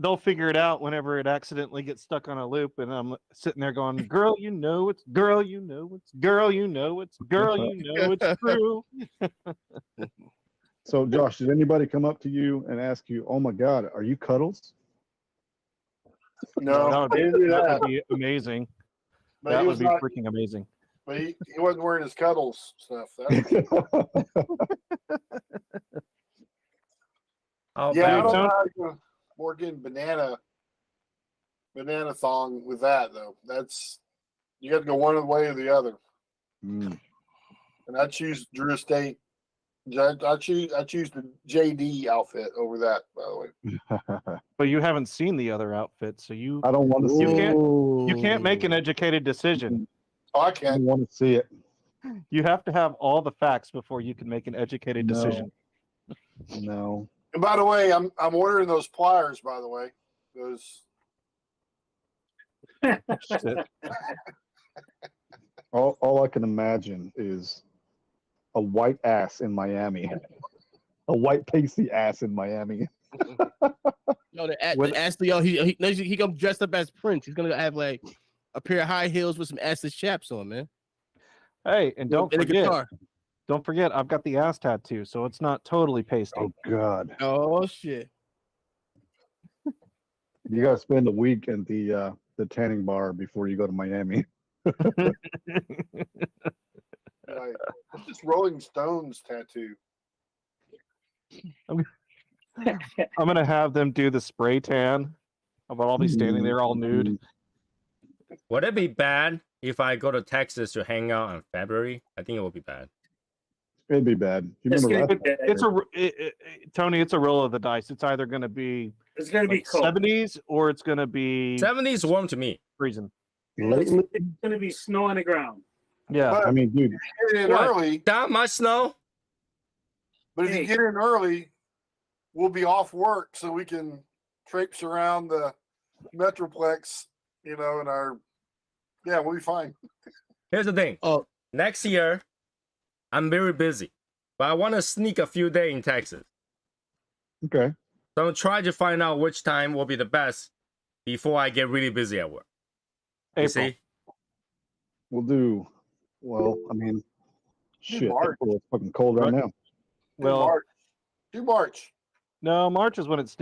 they'll figure it out whenever it accidentally gets stuck on a loop, and I'm sitting there going, "Girl, you know it's girl, you know it's girl, you know it's girl, you know it's true." So, Josh, did anybody come up to you and ask you, "Oh my God, are you Cuddles?" No, that would they didn't do that that. would be amazing. But That he would was be not. freaking amazing. But he wasn't wearing his cuddles stuff. That's, Oh, yeah, I baby. don't know how to work in banana thong with that though. That's you got to go one way or the other. Mm. And I choose Drew Estate. I choose the JD outfit over that. By the way, But you haven't seen the other outfit, so you I don't want to see You it. can't make an educated decision. oh, I I can't. don't want to see it. You have to have all the facts before you can make an educated decision. No. And by the way, I'm ordering those pliers. By the way, those. Shit. All I can imagine is a white ass in Miami. A white pasty ass in Miami. Yo, the Ashley, yo, he come dressed up as Prince. He's gonna have like a pair of high heels with some assless chaps on, man. Hey, and don't And a forget, guitar. I've got the ass tattoo, so it's not totally pasty. Oh God. Oh shit. You gotta spend a week at the tanning bar before you go to Miami. Like, what's this Rolling Stones tattoo? I'm gonna have them do the spray tan. But I'll be standing there all nude. Would it be bad if I go to Texas to hang out in February? I think it would be bad. It'd be bad. You It's remember gonna last be bad. Tony. It's a roll of the dice. It's either gonna be It's gonna be like cold. 70s or it's gonna be 70s warm to me. freezing. lately? It's gonna be snow on the ground. Yeah. But I mean, dude, get in What? early. That much snow? But if Hey. you get in early, we'll be off work so we can traipse around the Metroplex, in our. Yeah, we'll be fine. Here's the thing. Oh. Next year, I'm very busy, but I want to sneak a few days in Texas. okay. So I'm trying to find out which time will be the best before I get really busy at work. You April. see? We'll do. Well, I mean, shit. March. It's fucking cold right now. Well, Do March. no, March is when it's.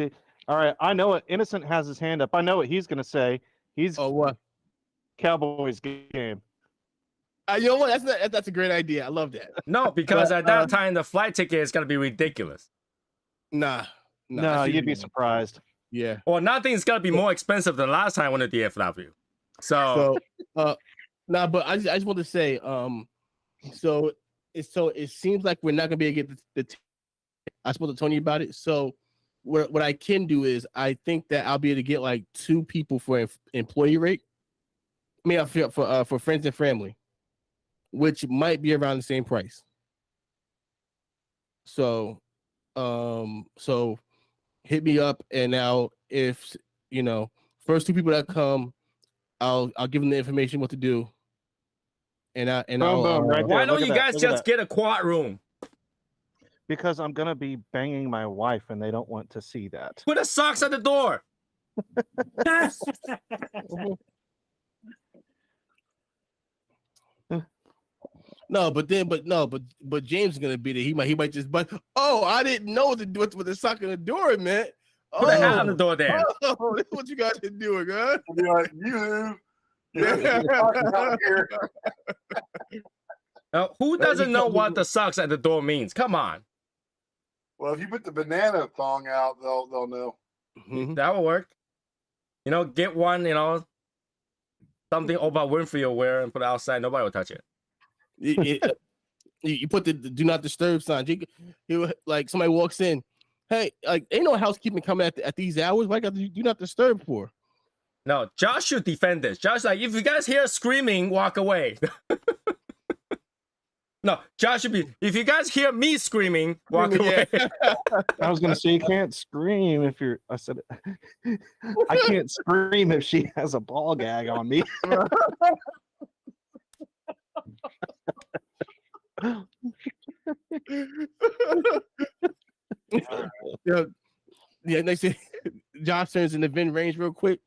All right, I know it. Innocent has his hand up. I know what he's gonna say. He's Oh, what? Cowboys game. You know what? That's a great idea. I love that. No, because at that time, the flight ticket is going to be ridiculous. Nah. No, I see you'd be what you mean. surprised. Yeah. Or nothing's going to be more expensive than last time when the DFW. So, Nah, but I just want to say, so it seems like we're not gonna be able to get the. I spoke to Tony about it. So what I can do is I think that I'll be able to get like 2 people for employee rate. I mean, for friends and family, which might be around the same price. So, so hit me up, and now if first 2 people that come, I'll give them the information what to do. And I'll boom, right there. why Look don't at you that, guys look at just that. get a quad room? Because I'm gonna be banging my wife, and they don't want to see that. Put the socks at the door. but James is gonna be there. He might just I didn't know what to do with the sock in the door, man. Put the hat on the door there. Oh, this is what you guys are doing, huh? We'll be like, you. Now, who doesn't know what the socks at the door means? Come on. Well, if you put the banana thong out, they'll know. Mhm. That will work. Get one, something Oprah Winfrey will wear and put it outside. Nobody will touch it. You put the do not disturb sign. You like somebody walks in, hey, like ain't no housekeeping coming at these hours. Why got do not disturb for? No, Josh should defend this. Josh, like, if you guys hear screaming, walk away. No, Josh should be. If you guys hear me screaming, walk away. I was gonna say you can't scream if you're. I said I can't scream if she has a ball gag on me. Yeah, they say Josh turns in the VIN range real quick.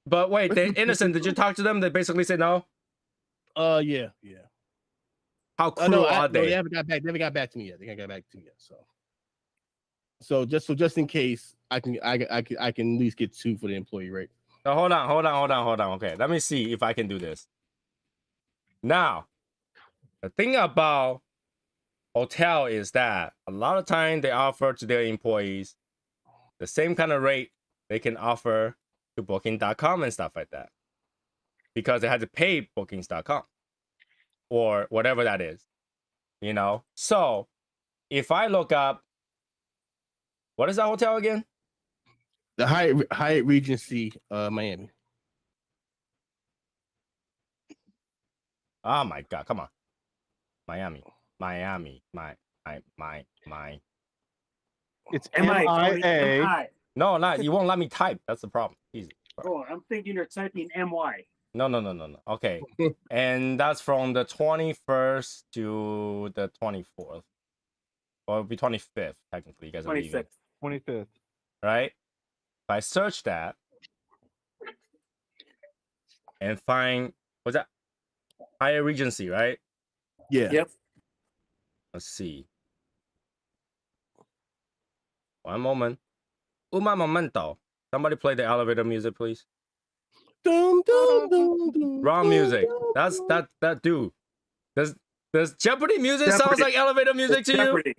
But wait, they innocent. Did you talk to them? They basically say no. Yeah. How cruel No, are they they? haven't got back. They haven't got back to me yet. They haven't got back to me yet. So just in case, I can at least get 2 for the employee rate. No, hold on. Okay, let me see if I can do this. Now, the thing about hotel is that a lot of time they offer to their employees the same kind of rate they can offer to Booking.com and stuff like that, because they had to pay Bookings.com or whatever that is, So if I look up, what is that hotel again? The Hyatt Regency, Miami. Oh my God, come on. Miami. It's MIA. MIA. No, you won't let me type. That's the problem. Easy. Oh, I'm thinking you're typing MY. No. Okay. And that's from the 21st to the 24th. Or it'll be 25th, technically. You guys are leaving, 26. 25th. right? If I search that and find, what's that? Hyatt Regency, right? Yeah. Yep. Let's see. One moment. Un momento. Somebody play the elevator music, please. Dum, dum, dum, dum, Wrong music. dum, That's dum. that dude. Does Jeopardy music sounds Jeopardy. like elevator music to you? Jeopardy.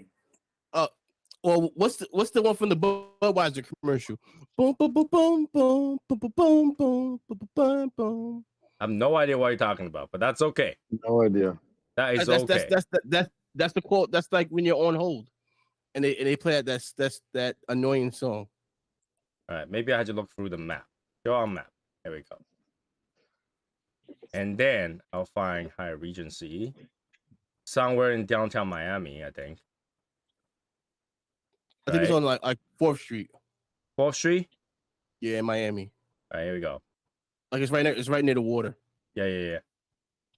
Well, what's the one from the Budweiser commercial? Boom, boom, boom, boom, boom, boom, boom, boom, boom, boom, boom, boom. I have no idea what you're talking about, but that's okay. No idea. That is That's okay. that's the quote. That's like when you're on hold, and they play that annoying song. All right, maybe I had to look through the map. Show on map. There we go. And then I'll find Hyatt Regency somewhere in downtown Miami, I think. I think it's Right? on like 4th Street. 4th Street? Yeah, in Miami. All right, here we go. Like it's right near the water. Yeah.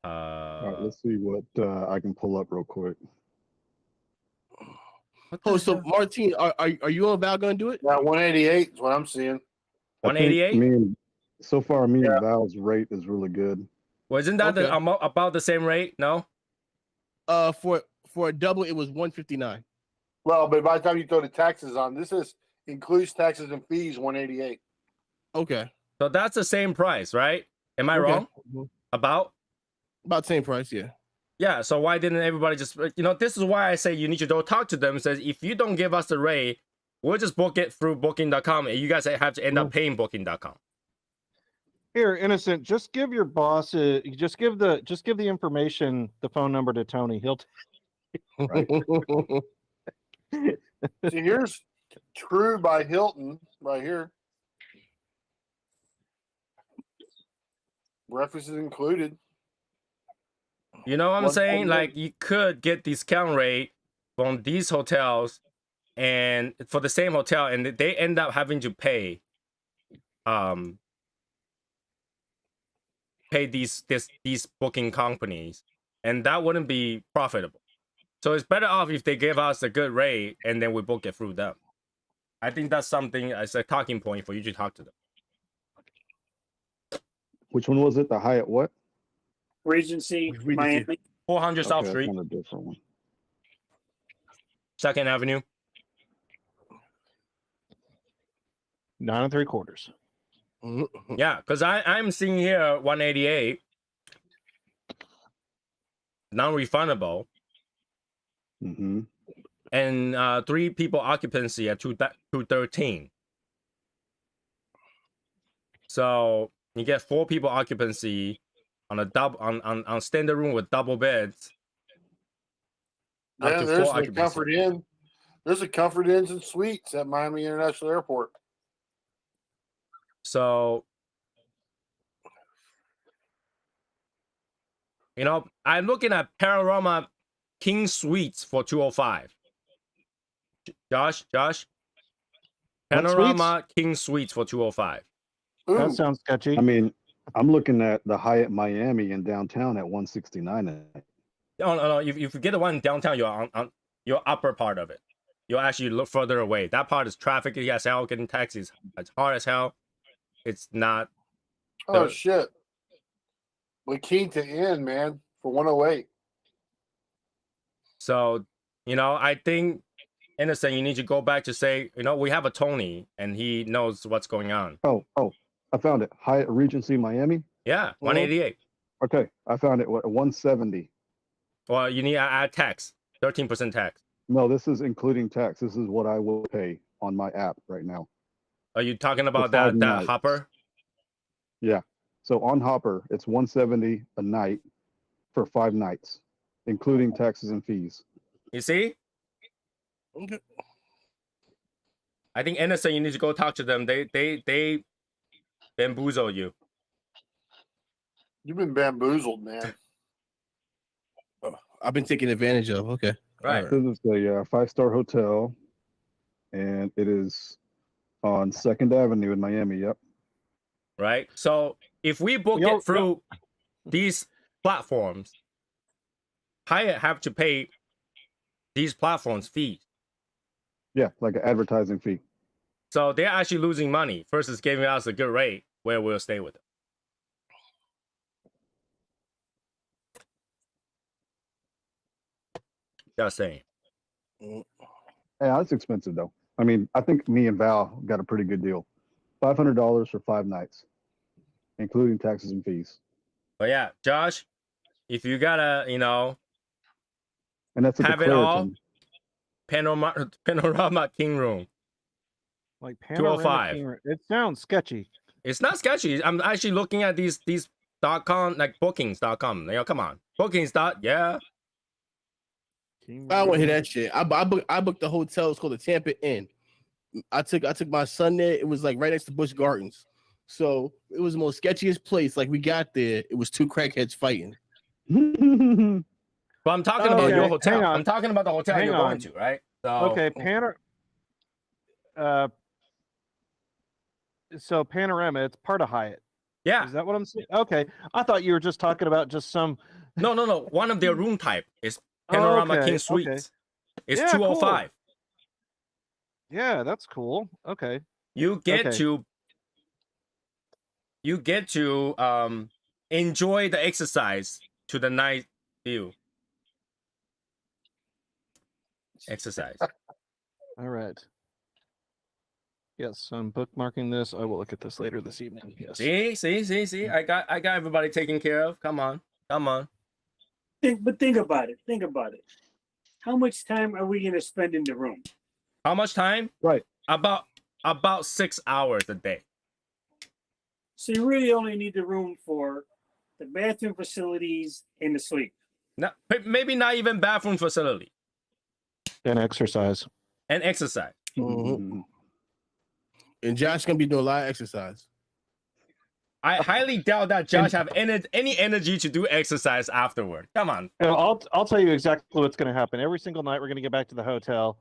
All right, let's see what I can pull up real quick. Oh, so Martine, are you and Val gonna do it? Yeah, 188 is what I'm seeing. 188? So far, me and Val's rate is really good. Well, isn't that Okay. about the same rate? No? For a double, it was 159. Well, but by the time you throw the taxes on, includes taxes and fees, 188. Okay. So that's the same price, right? Am I wrong? About the same price, yeah. Yeah, so why didn't everybody just, this is why I say you need to go talk to them. Says, if you don't give us the rate, we'll just book it through booking.com and you guys have to end up paying booking.com. Here, Innocent, just give your boss just give the information, the phone number to Tony. He'll Right. See, here's True by Hilton right here. Breakfast is included. You know what I'm saying? 148. Like, you could get discount rate from these hotels and for the same hotel, and they end up having to pay these booking companies, and that wouldn't be profitable. So it's better off if they give us a good rate and then we book it through them. I think that's something as a talking point for you to talk to them. Which one was it? The Hyatt what? Regency, Miami. 400 South Okay, Street, that's on a different one. 2nd Avenue. 9 3/4. Yeah, because I'm seeing here 188 non-refundable, Mm-hmm. and 3 people occupancy at 213. So you get 4 people occupancy on a double on standard room with double beds. Up Man, to there's 4 the occupancy. Comfort Inn. There's a Comfort Inns and Suites at Miami International Airport. So, I'm looking at Panorama King Suites for 205. Josh, What Panorama King Suites for 205. Ooh, That sounds sketchy. I mean, I'm looking at the Hyatt Miami in downtown at 169 a night. No. If you get the one downtown, you're on your upper part of it. You'll actually look further away. That part is traffic as hell. Getting taxis, it's hard as hell. It's not. oh shit. La Quinta Inn, man, for 108. So, I think, Innocent, you need to go back to say, we have a Tony and he knows what's going on. Oh, I found it. Hyatt Regency Miami. Yeah, 188. Okay, I found it. What, 170? Well, you need to add tax, 13% tax. No, this is including tax. This is what I will pay on my app right now. Are you talking about For 5 that nights. Hopper? Yeah. So on Hopper, it's 170 a night for 5 nights, including taxes and fees. You see? Okay. I think, Innocent, you need to go talk to them. They bamboozle you. You've been bamboozled, man. I've been taken advantage of. Okay. Right. This is a 5-star hotel, and it is on 2nd Avenue in Miami. Yep. Right? So if we book it through these platforms, Hyatt have to pay these platforms fees. Yeah, like an advertising fee. So they're actually losing money versus giving us a good rate where we'll stay with it. Just saying. Yeah, that's expensive though. I mean, I think me and Val got a pretty good deal. $500 for 5 nights, including taxes and fees. But yeah, Josh, if you gotta, And that's at have the it all, Claritin. Panorama King Room. Like Panorama 205. King Room. It sounds sketchy. It's not sketchy. I'm actually looking at these .com, like bookings.com. You know, come on. Yeah. I don't want to hear that shit. I booked the hotel. It's called the Tampa Inn. I took my son there. It was like right next to Busch Gardens. So it was the most sketchiest place. Like we got there, it was two crackheads fighting. But I'm talking about Okay, your hotel. hang on. I'm talking about the hotel Hang you're on. going to, right? So Okay, so Panorama, it's part of Hyatt. yeah. Is that what I'm saying? Okay. I thought you were just talking about just some No. One of their room type is Panorama Okay, King okay. Suites. It's Yeah, 205. Yeah, that's cool. Okay. You get Okay. to enjoy the exercise to the night view. Exercise. All right. Yes, I'm bookmarking this. I will look at this later this evening. Yes. See. I got everybody taken care of. Come on. Think about it. Think about it. How much time are we going to spend in the room? How much time? Right. About 6 hours a day. So you really only need the room for the bathroom facilities and the sleep. Maybe not even bathroom facility And exercise. and exercise. Mm-hmm. And Josh gonna be doing a lot of exercise. I highly doubt that Josh have any energy to do exercise afterward. Come on. I'll tell you exactly what's going to happen. Every single night we're going to get back to the hotel.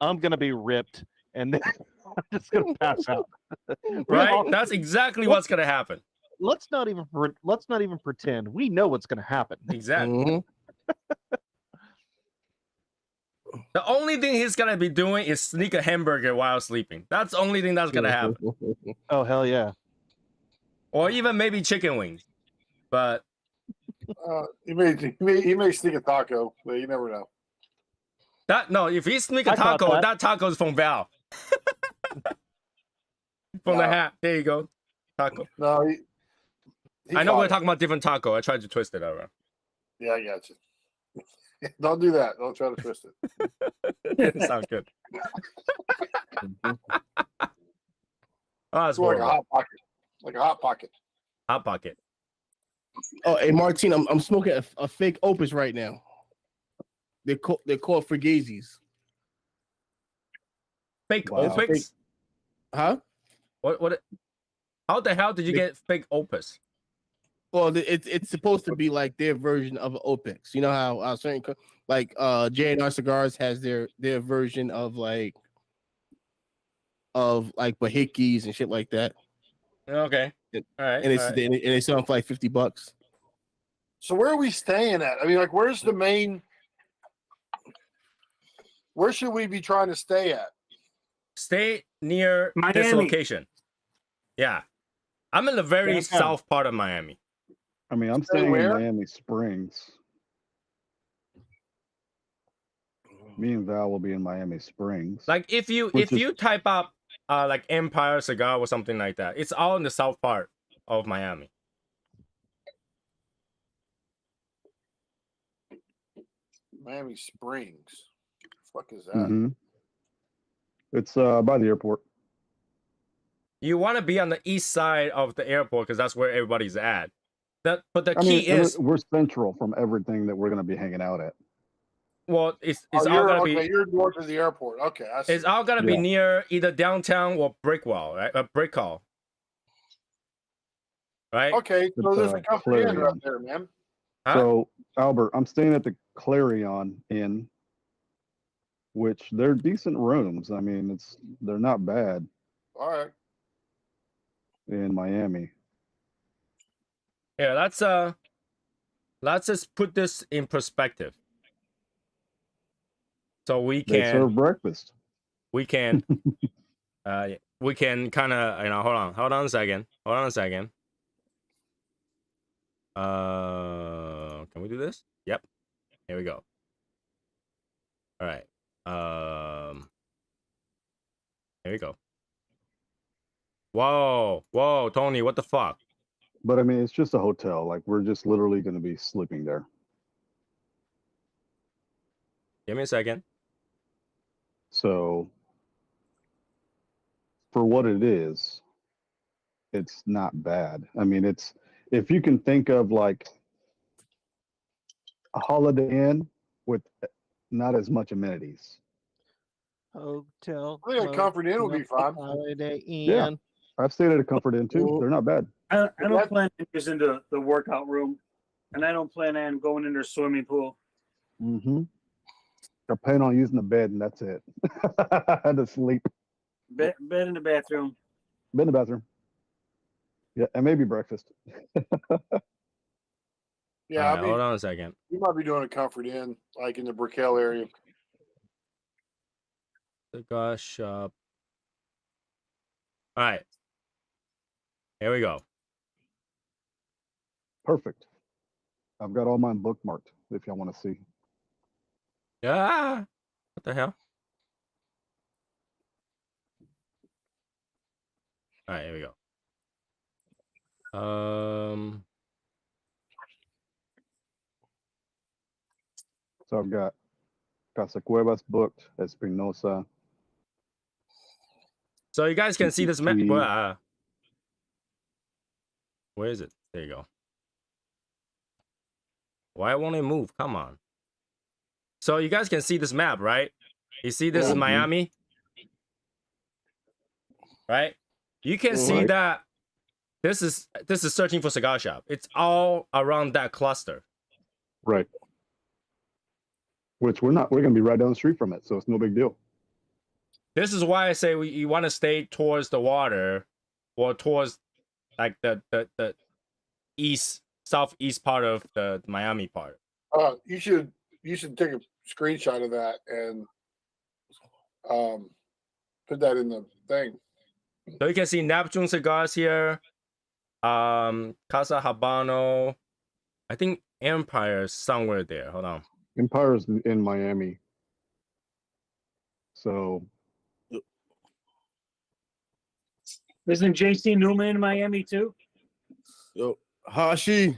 I'm going to be ripped, and then I'm just going to pass out. Right? That's exactly what's gonna happen. Let's not even pretend. We know what's going to happen. Exactly. Mm-hmm. The only thing he's gonna be doing is sneak a hamburger while sleeping. That's the only thing that's gonna happen. Oh hell yeah! Or even maybe chicken wings. But He may sneak a taco, but you never know. if he sneak a I caught taco, that. that taco's from Val. From the hat. There you go. Taco. No, he I know caught we're it. talking about different taco. I tried to twist it around. Yeah, I got you. Don't do that. Don't try to twist it. Sounds good. Oh, that's It's like a horrible. hot pocket. Like a hot pocket. Hot pocket. Oh, hey Martine, I'm smoking a fake Opus right now. They're called Frugazis. Fake Wow. Opus? Huh? What? How the hell did you get fake Opus? Well, it's supposed to be like their version of an Opex. You know how certain like J&R Cigars has their version of like Bahikis and shit like that. Okay. All right. And all right. and they sell them for like $50. So where are we staying at? I mean, like, where's the main? Where should we be trying to stay at? Stay near this Miami. location. Yeah. I'm in the very Downtown. south part of Miami. I mean, I'm Stay staying where? in Miami Springs. Me and Val will be in Miami Springs. Like if you Which is- type up like Empire Cigar or something like that, it's all in the south part of Miami. Miami Springs. Fuck is that? Mhm. It's by the airport. You want to be on the east side of the airport because that's where everybody's at. But the I key mean, is, we're central from everything that we're going to be hanging out at. well, it's Oh, all you're, gonna okay, be you're north of the airport. Okay, I see. it's all gonna be Yeah. near either downtown or Brickwall, right? Brickall. Right? Okay, so It's, there's a company Clarion. up there, man. Huh? So, Albert, I'm staying at the Clarion Inn, which they're decent rooms. I mean, they're not bad All right. in Miami. Yeah, let's just put this in perspective. So we They can serve breakfast. we can kind of, hold on a second. Can we do this? Yep. Here we go. All right. Here we go. Whoa, Tony, what the fuck? But I mean, it's just a hotel. Like, we're just literally going to be sleeping there. Give me a second. So for what it is, it's not bad. I mean, it's if you can think of like a Holiday Inn with not as much amenities. Hotel. I think a Comfort Inn would be fine. Holiday Yeah. Inn. I've stayed at a Comfort Inn too. They're not bad. I don't plan on using the workout room, and I don't plan on going in their swimming pool. Mm-hmm. I plan on using the bed, and that's it. I had to sleep. Bed in the bathroom. Bed in the bathroom. Yeah, and maybe breakfast. Yeah, All right, I mean, hold on a second. you might be doing a Comfort Inn, like in the Brickell area. Cigar shop. All right. Here we go. Perfect. I've got all mine bookmarked if y'all want to see. Ah, what the hell? All right, here we go. So I've got Casa Cuevas booked, Espinosa. So you guys can see this map. Mhm. Well, where is it? There you go. Why won't it move? Come on. So you guys can see this map, right? You see this is Mhm. Miami, right? You can see Right. that this is searching for cigar shop. It's all around that cluster. Right. Which we're going to be right down the street from it, so it's no big deal. This is why I say you want to stay towards the water, or towards like the southeast part of the Miami part. You should take a screenshot of that and put that in the thing. So you can see Neptune cigars here, Casa Habano. I think Empire is somewhere there. Hold on. Empire's in Miami. So Isn't JC Newman in Miami too? Yo, Hashi.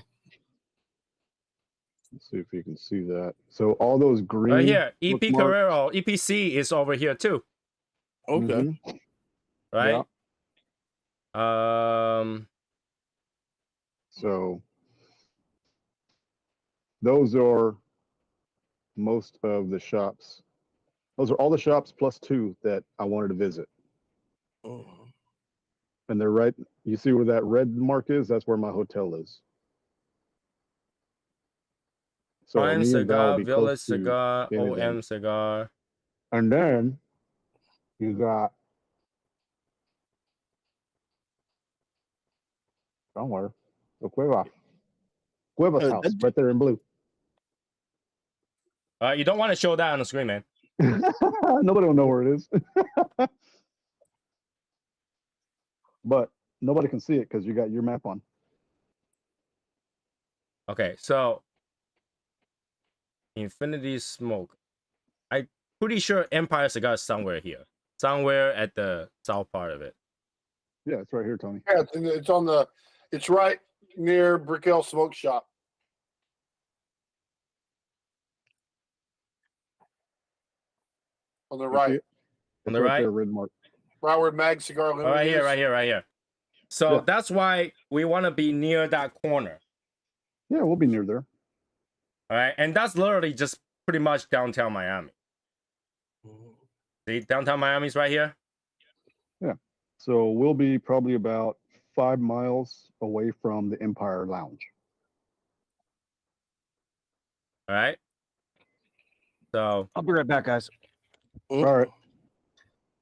let's see if you can see that. So all those green Right here, EP bookmarks- Carrero, EPC is over here too, Okay. Mhm. right? So those are most of the shops. Those are all the shops plus 2 that I wanted to visit. And they're right. You see where that red mark is? That's where my hotel is. So Prime me and Val will Cigar, be Village close to Cigar, any of them. OM Cigar. And then you got, don't worry, the Cueva's Uh, house that- right there in blue. You don't want to show that on the screen, man. Nobody will know where it is. But nobody can see it because you got your map on. Okay, so Infinity Smoke. I'm pretty sure Empire Cigar is somewhere here, somewhere at the south part of it. Yeah, it's right here, Tony. Yeah, it's right near Brickell Smoke Shop. On the You see right, it? On It's the right? there, red mark. right where Mag Cigar Oh, Limited right here, is. right here, right here. So Yeah. that's why we want to be near that corner. Yeah, we'll be near there. All right, and that's literally just pretty much downtown Miami. See, downtown Miami's right here. So we'll be probably about 5 miles away from the Empire Lounge. All right. So I'll be right back, guys. All right.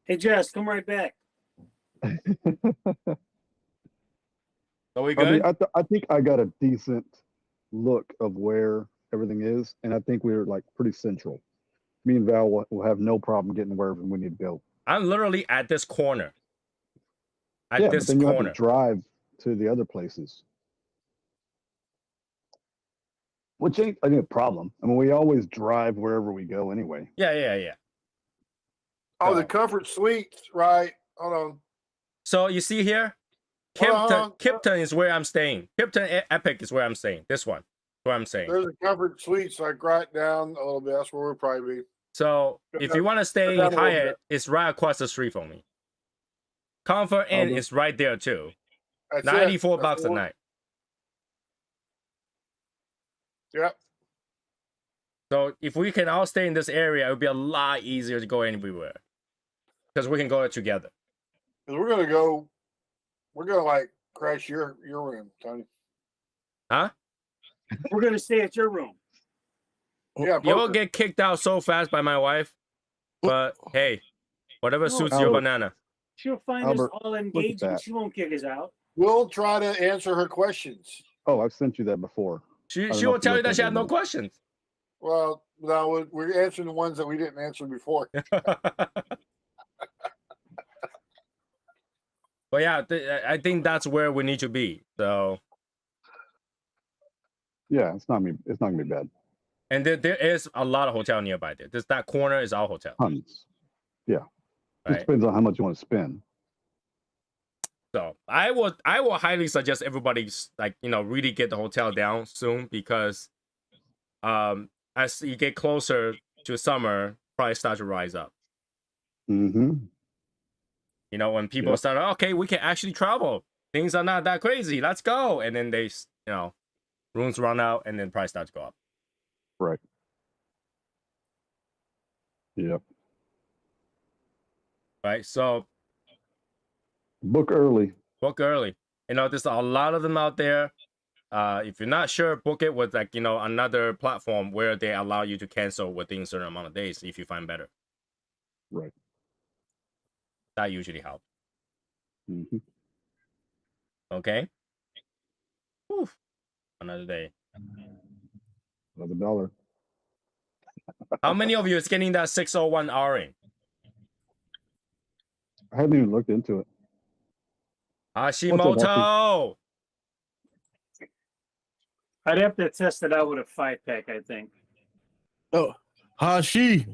Hey Jess, come right back. are we I good? mean, I think I got a decent look of where everything is, and I think we're like pretty central. Me and Val will have no problem getting wherever we need to go. I'm literally at this corner. At Yeah, this but then you have corner. to drive to the other places, which ain't a problem. I mean, we always drive wherever we go anyway. Yeah. Oh, the So- Comfort Suites, right? Hold on. So you see here, Hold on. Kipton is where I'm staying. Kipton Epic is where I'm staying. This one, where I'm staying. There's a Comfort Suites like right down a little bit. That's where we'll probably be. So if you want to stay down a little Hyatt, bit. it's right across the street from me. Comfort Inn is right there too. That's 94 it. bucks a night. Yep. So if we can all stay in this area, it would be a lot easier to go anywhere. Because we can go together. 'Cause we're gonna like crash your room, Tony. Huh? We're gonna stay at your room. Yeah, You'll poker. get kicked out so fast by my wife. But hey, whatever No, suits no. your banana. She'll find Albert, us all look at engaged, and that. she won't kick us out. We'll try to answer her questions. Oh, I've sent you that before. She don't she know will if you tell you looked that at she it had no yet. questions. Well, no, we're answering the ones that we didn't answer before. But yeah, I think that's where we need to be. So, Yeah, it's not gonna be bad. and there is a lot of hotel nearby there. That corner is our hotel, Tons. Yeah. It right? depends on how much you want to spend. So I will highly suggest everybody really get the hotel down soon, because as you get closer to summer, price start to rise up. Mm-hmm. When people Yep. start, okay, we can actually travel. Things are not that crazy. Let's go. And then they, rooms run out, and then price starts to go up. Right. Yep. Right. So Book early. book early. There's a lot of them out there. If you're not sure, book it with another platform where they allow you to cancel within a certain amount of days if you find better. Right. That usually helps. Mm-hmm. Okay. Whew. Another day. Another $1. How many of you is getting that 601 R-ing? I haven't even looked into it. Hashimoto. I'd have to test it out with a 5-pack, I think. Oh, Hashi.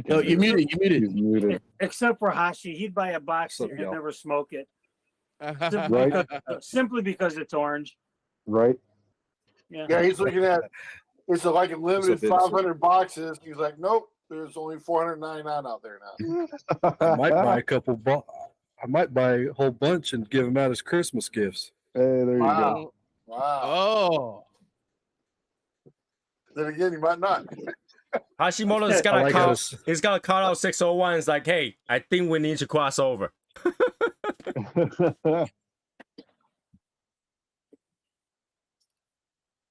No, you muted. He's muted. Except for Hashi, he'd buy a box What's up, and y'all? never smoke it. Right. Simply because it's orange. Right. Yeah, he's looking at it's like a limited What's up, 500 boxes. He's like, nope, there's only 499 out there now. I might buy a couple. I might buy a whole bunch and give them out as Christmas gifts. Hey, there you Wow. go. Wow. Oh, Then again, you might not. Hashimoto's got I a like call. how it's- He's got a call out 601. It's like, hey, I think we need to cross over.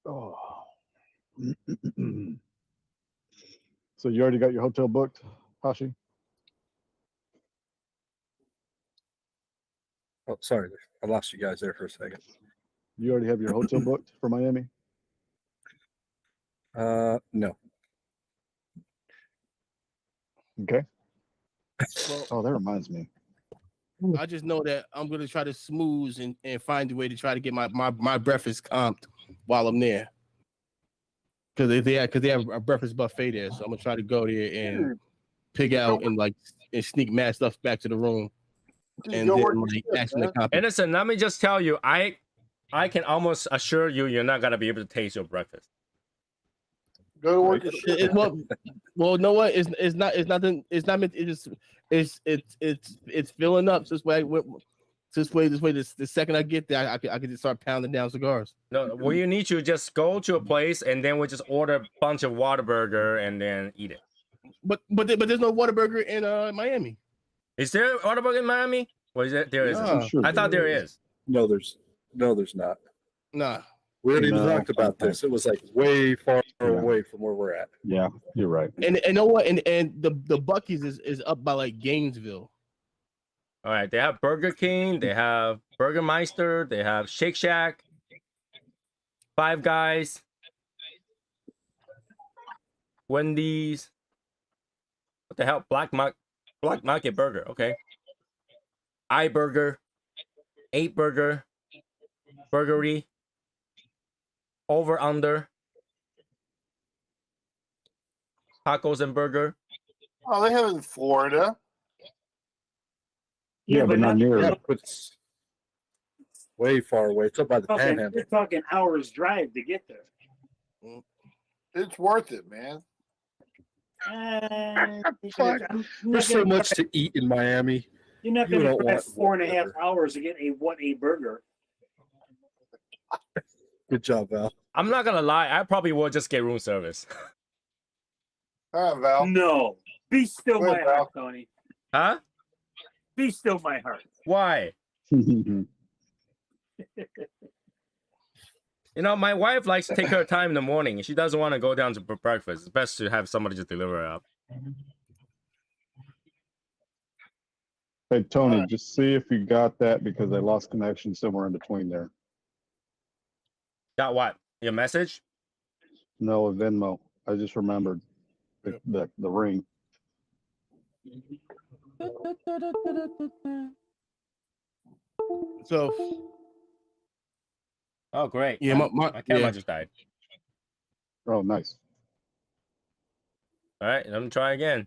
Oh. So you already got your hotel booked, Hashi? Oh, sorry, I lost you guys there for a second. You already have your hotel booked for Miami? No. Okay. well, Oh, that reminds me. I just know that I'm gonna try to smooth and find a way to try to get my breakfast comped while I'm there. Because they have a breakfast buffet there, so I'm gonna try to go there and pick out and sneak mad stuff back to the room, and Go then work your shift, actually man. comp it. And listen, let me just tell you, I can almost assure you're not gonna be able to taste your breakfast. Go to work your shift. Well, know what? It's not meant. It's filling up. This way. The second I get there, I can just start pounding down cigars. No, well, you need to just go to a place and then we just order a bunch of Whataburger and then eat it. But there's no Whataburger in Miami. Is there Whataburger in Miami? Or is there isn't? No. I'm sure I thought there is. No, there's not. Nah. We already No. talked about this. It was like way far Yeah. away from where we're at. Yeah, you're right. And you know what? And the Buc-ee's is up by like Gainesville. All right, they have Burger King, they have Burger Meister, they have Shake Shack, Five Guys, Wendy's. What the hell? Black Market Burger. Okay. iBurger, 8 Burger, Burgery, Over Under, Tacos and Burger. Oh, they have it in Florida. Yeah, but not near. Yeah, but it's way far away. It's up by the Panhandle. You're talking hours drive to get there. It's worth it, man. Fuck. There's so much to eat in Miami. You're not You going to don't drive want 4.5 whatever. hours to get a burger. Good job, Val. I'm not gonna lie, I probably will just get room service. All right, Val. No. Be still Go my ahead, heart, Val. Tony. Huh? Be still my heart. Why? You know, my wife likes to take her time in the morning, and she doesn't want to go down to breakfast. It's best to have somebody just deliver her up. Hey Tony, just see if you got that because I lost connection somewhere in between there. Got what? Your message? No, a Venmo. I just remembered the ring. So Oh, great. yeah, My camera just died. Oh, nice. All right, let me try again.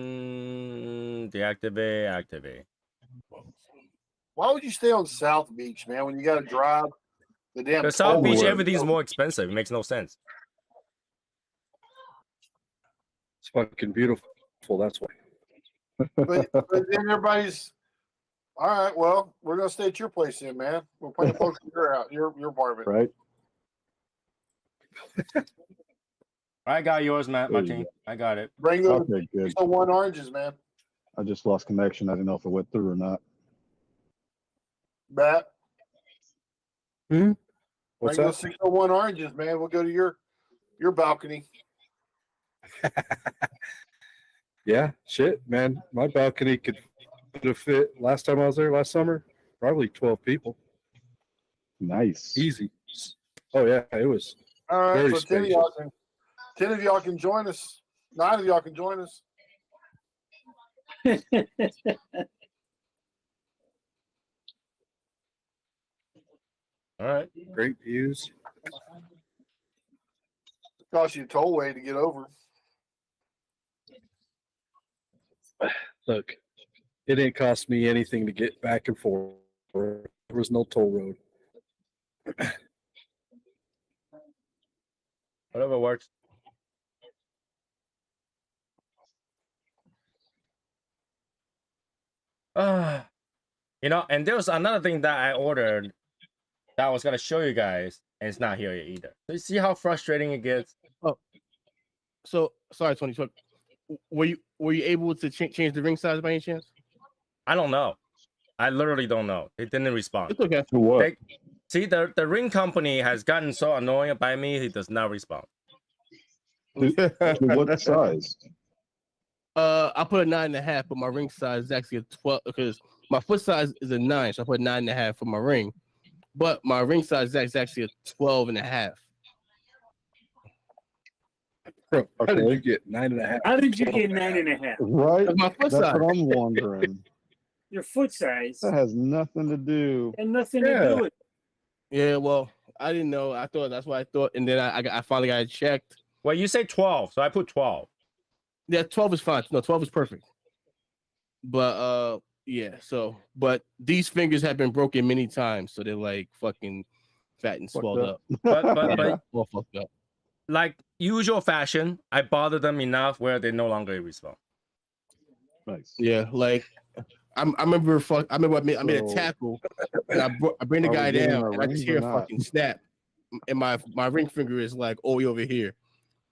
And deactivate, activate. Why would you stay on South Beach, man, when you got to drive the damn Because South Beach, tollway? everything's more expensive. It makes no sense. It's fucking beautiful. That's why. But then everybody's all right. Well, we're gonna stay at your place then, man. We're playing close to your house, your part of it. Right? I got yours, Matt. There you Martin. I got it. Bring those Okay, good. 1 oranges, man. I just lost connection. I didn't know if it went through or not. Matt, What's bring up? those 601 oranges, man. We'll go to your balcony. Yeah, shit, man. My balcony could have fit last time I was there last summer, probably 12 people. Nice. Easy. Oh yeah, it was. All right, Very so 10 of y'all can join us. 9 of y'all can join us. All right. Great views. Cost you a tollway to get over. Look, it didn't cost me anything to get back and forth. There was no toll road. Whatever works. You know, and there was another thing that I ordered that I was gonna show you guys, and it's not here yet either. So you see how frustrating it gets? so sorry, Tony. So were you able to change the ring size by any chance? I don't know. I literally don't know. It didn't respond. It's okay. To what? See, the ring company has gotten so annoying by me. He does not respond. To what size? I put a 9.5, but my ring size is actually a 12 because my foot size is a 9, so I put 9.5 for my ring. But my ring size is actually a 12.5. Bro, how did Okay. you get 9.5? How did you get 9.5? Right? That's my foot That's size. what I'm wondering. Your foot size That has nothing to do. and nothing Yeah. to do with it. Yeah, well, I didn't know. I thought that's what I thought, and then I finally got it checked. Well, you say 12, so I put 12. Yeah, 12 is fine. No, 12 is perfect. But yeah. So, but these fingers have been broken many times, so they're like fucking fat and Fucked swelled up. up. But All fucked up. like usual fashion, I bothered them enough where they no longer respond. Nice. Yeah, like I remember. I made a So- tackle, and I bring the Are we guy getting down, our and I just rings or hear a not? fucking snap, and my ring finger is like all the way over here.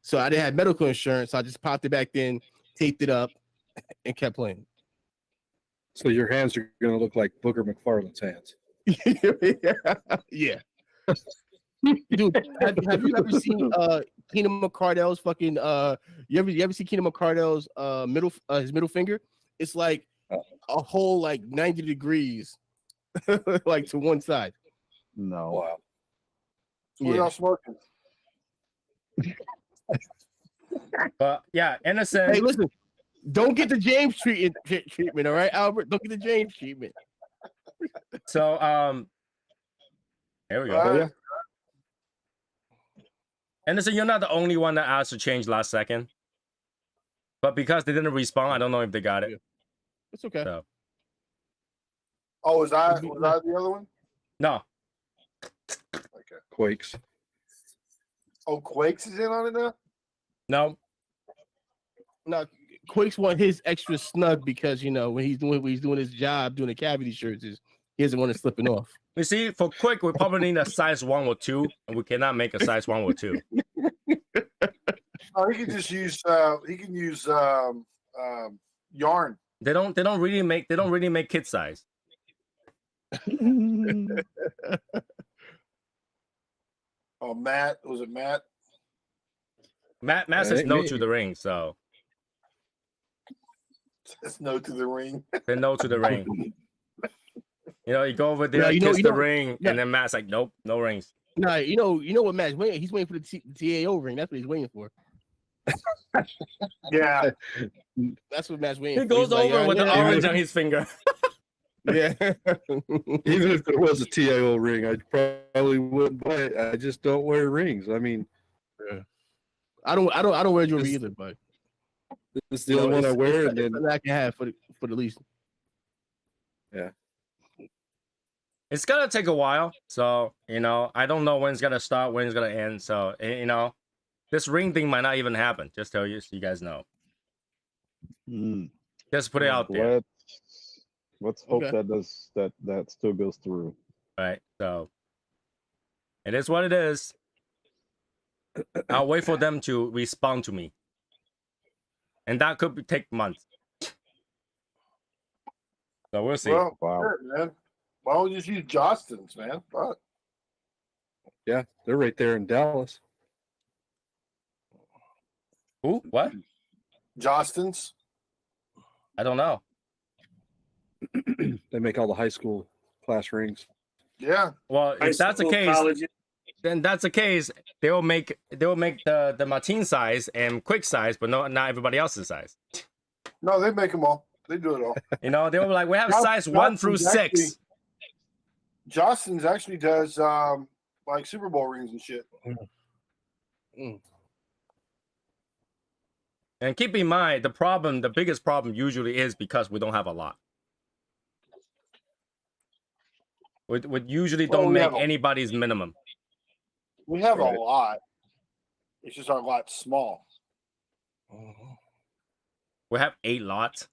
So I didn't have medical insurance. So I just popped it back in, taped it up, and kept playing. So your hands are going to look like Booger McFarlane's hands. Yeah. Dude, have you ever seen Keenan McCardell's fucking you ever see Keenan McCardell's his middle finger? It's like a whole like 90 degrees like to one side. No. Wow. What y'all smoking? But yeah, innocent. Hey, listen, don't get the James treatment, all right, Albert? Don't get the James treatment. So there we go. All right. Innocent, you're not the only one that asked to change last second. But because they didn't respond, I don't know if they got it. It's okay. So Oh, was I the other one? no. Okay. Quakes. Oh, Quakes is in on it now? No, Now, Quakes want his extra snug because when he's doing his job doing the cavity shirts, he doesn't want it slipping off. you see, for quick, we probably need a size 1 or 2, and we cannot make a size 1 or 2. Oh, he can just use yarn. They don't really make kid size. Oh, Matt, was it Matt? Matt That says ain't no me. to the ring, so It's no to the ring. they no to the ring. You go over there, Yeah, kiss the ring, yeah. and then Matt's like, nope, no rings. Nah, you know what Matt's waiting? He's waiting for the TAO ring. That's what he's waiting for. Yeah. That's what Matt's waiting He for. goes He's like, over with the yeah, orange on his finger. yeah. Even if there was a TIO ring, I probably wouldn't buy it. I just don't wear rings. I mean, I don't wear jewelry either, but this is the only one I wear, and then I can have for the least. It's gonna take a while, so I don't know when it's gonna start, when it's gonna end. So this ring thing might not even happen. Just tell you, so you guys know. Just put it out there, Let's hope Okay. that still goes through. right? So it is what it is. I'll wait for them to respond to me, and that could take months. So we'll see. Well, Wow. sure, man. Why don't you just use Johnston's, man? Fuck. yeah, they're right there in Dallas. Who? What? Johnston's? I don't know. They make all the high school class rings. Yeah. Well, High if that's the school, case, colleges. then that's the case. They'll make the Martin size and quick size, but not everybody else's size. No, they make them all. They do it all. They were like, we have John- size 1 through Johnston's 6. Johnston's actually does like Super Bowl rings and shit. And keep in mind, the biggest problem usually is because we don't have a lot. We usually Well, don't we make have a- anybody's minimum. We have Right. a lot. It's just our lot small. We have 8 lots,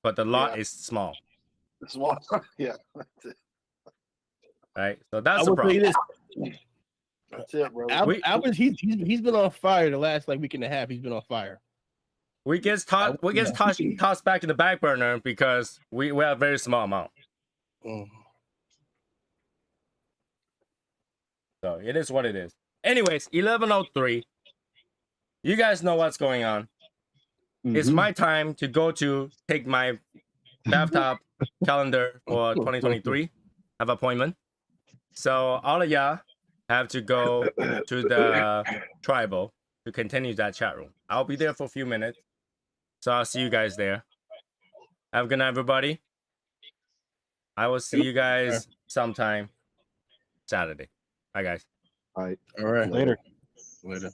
but the lot Yeah. is small, Small. Yeah. right? So I that's the will tell you problem. this: That's it, bro. Albert, he's been on fire the last week and a half. He's been on fire. We get tossed back in the back burner because we have a very small amount. So it is what it is. Anyways, 11:03. You guys know what's going on. It's my time to go to take my bathtub calendar for 2023. Have appointment. So all of y'all have to go to the tribal to continue that chat room. I'll be there for a few minutes. So I'll see you guys there. Have a good night, everybody. I will see you guys sometime Saturday. Bye, guys. All right. All right. Later. Later.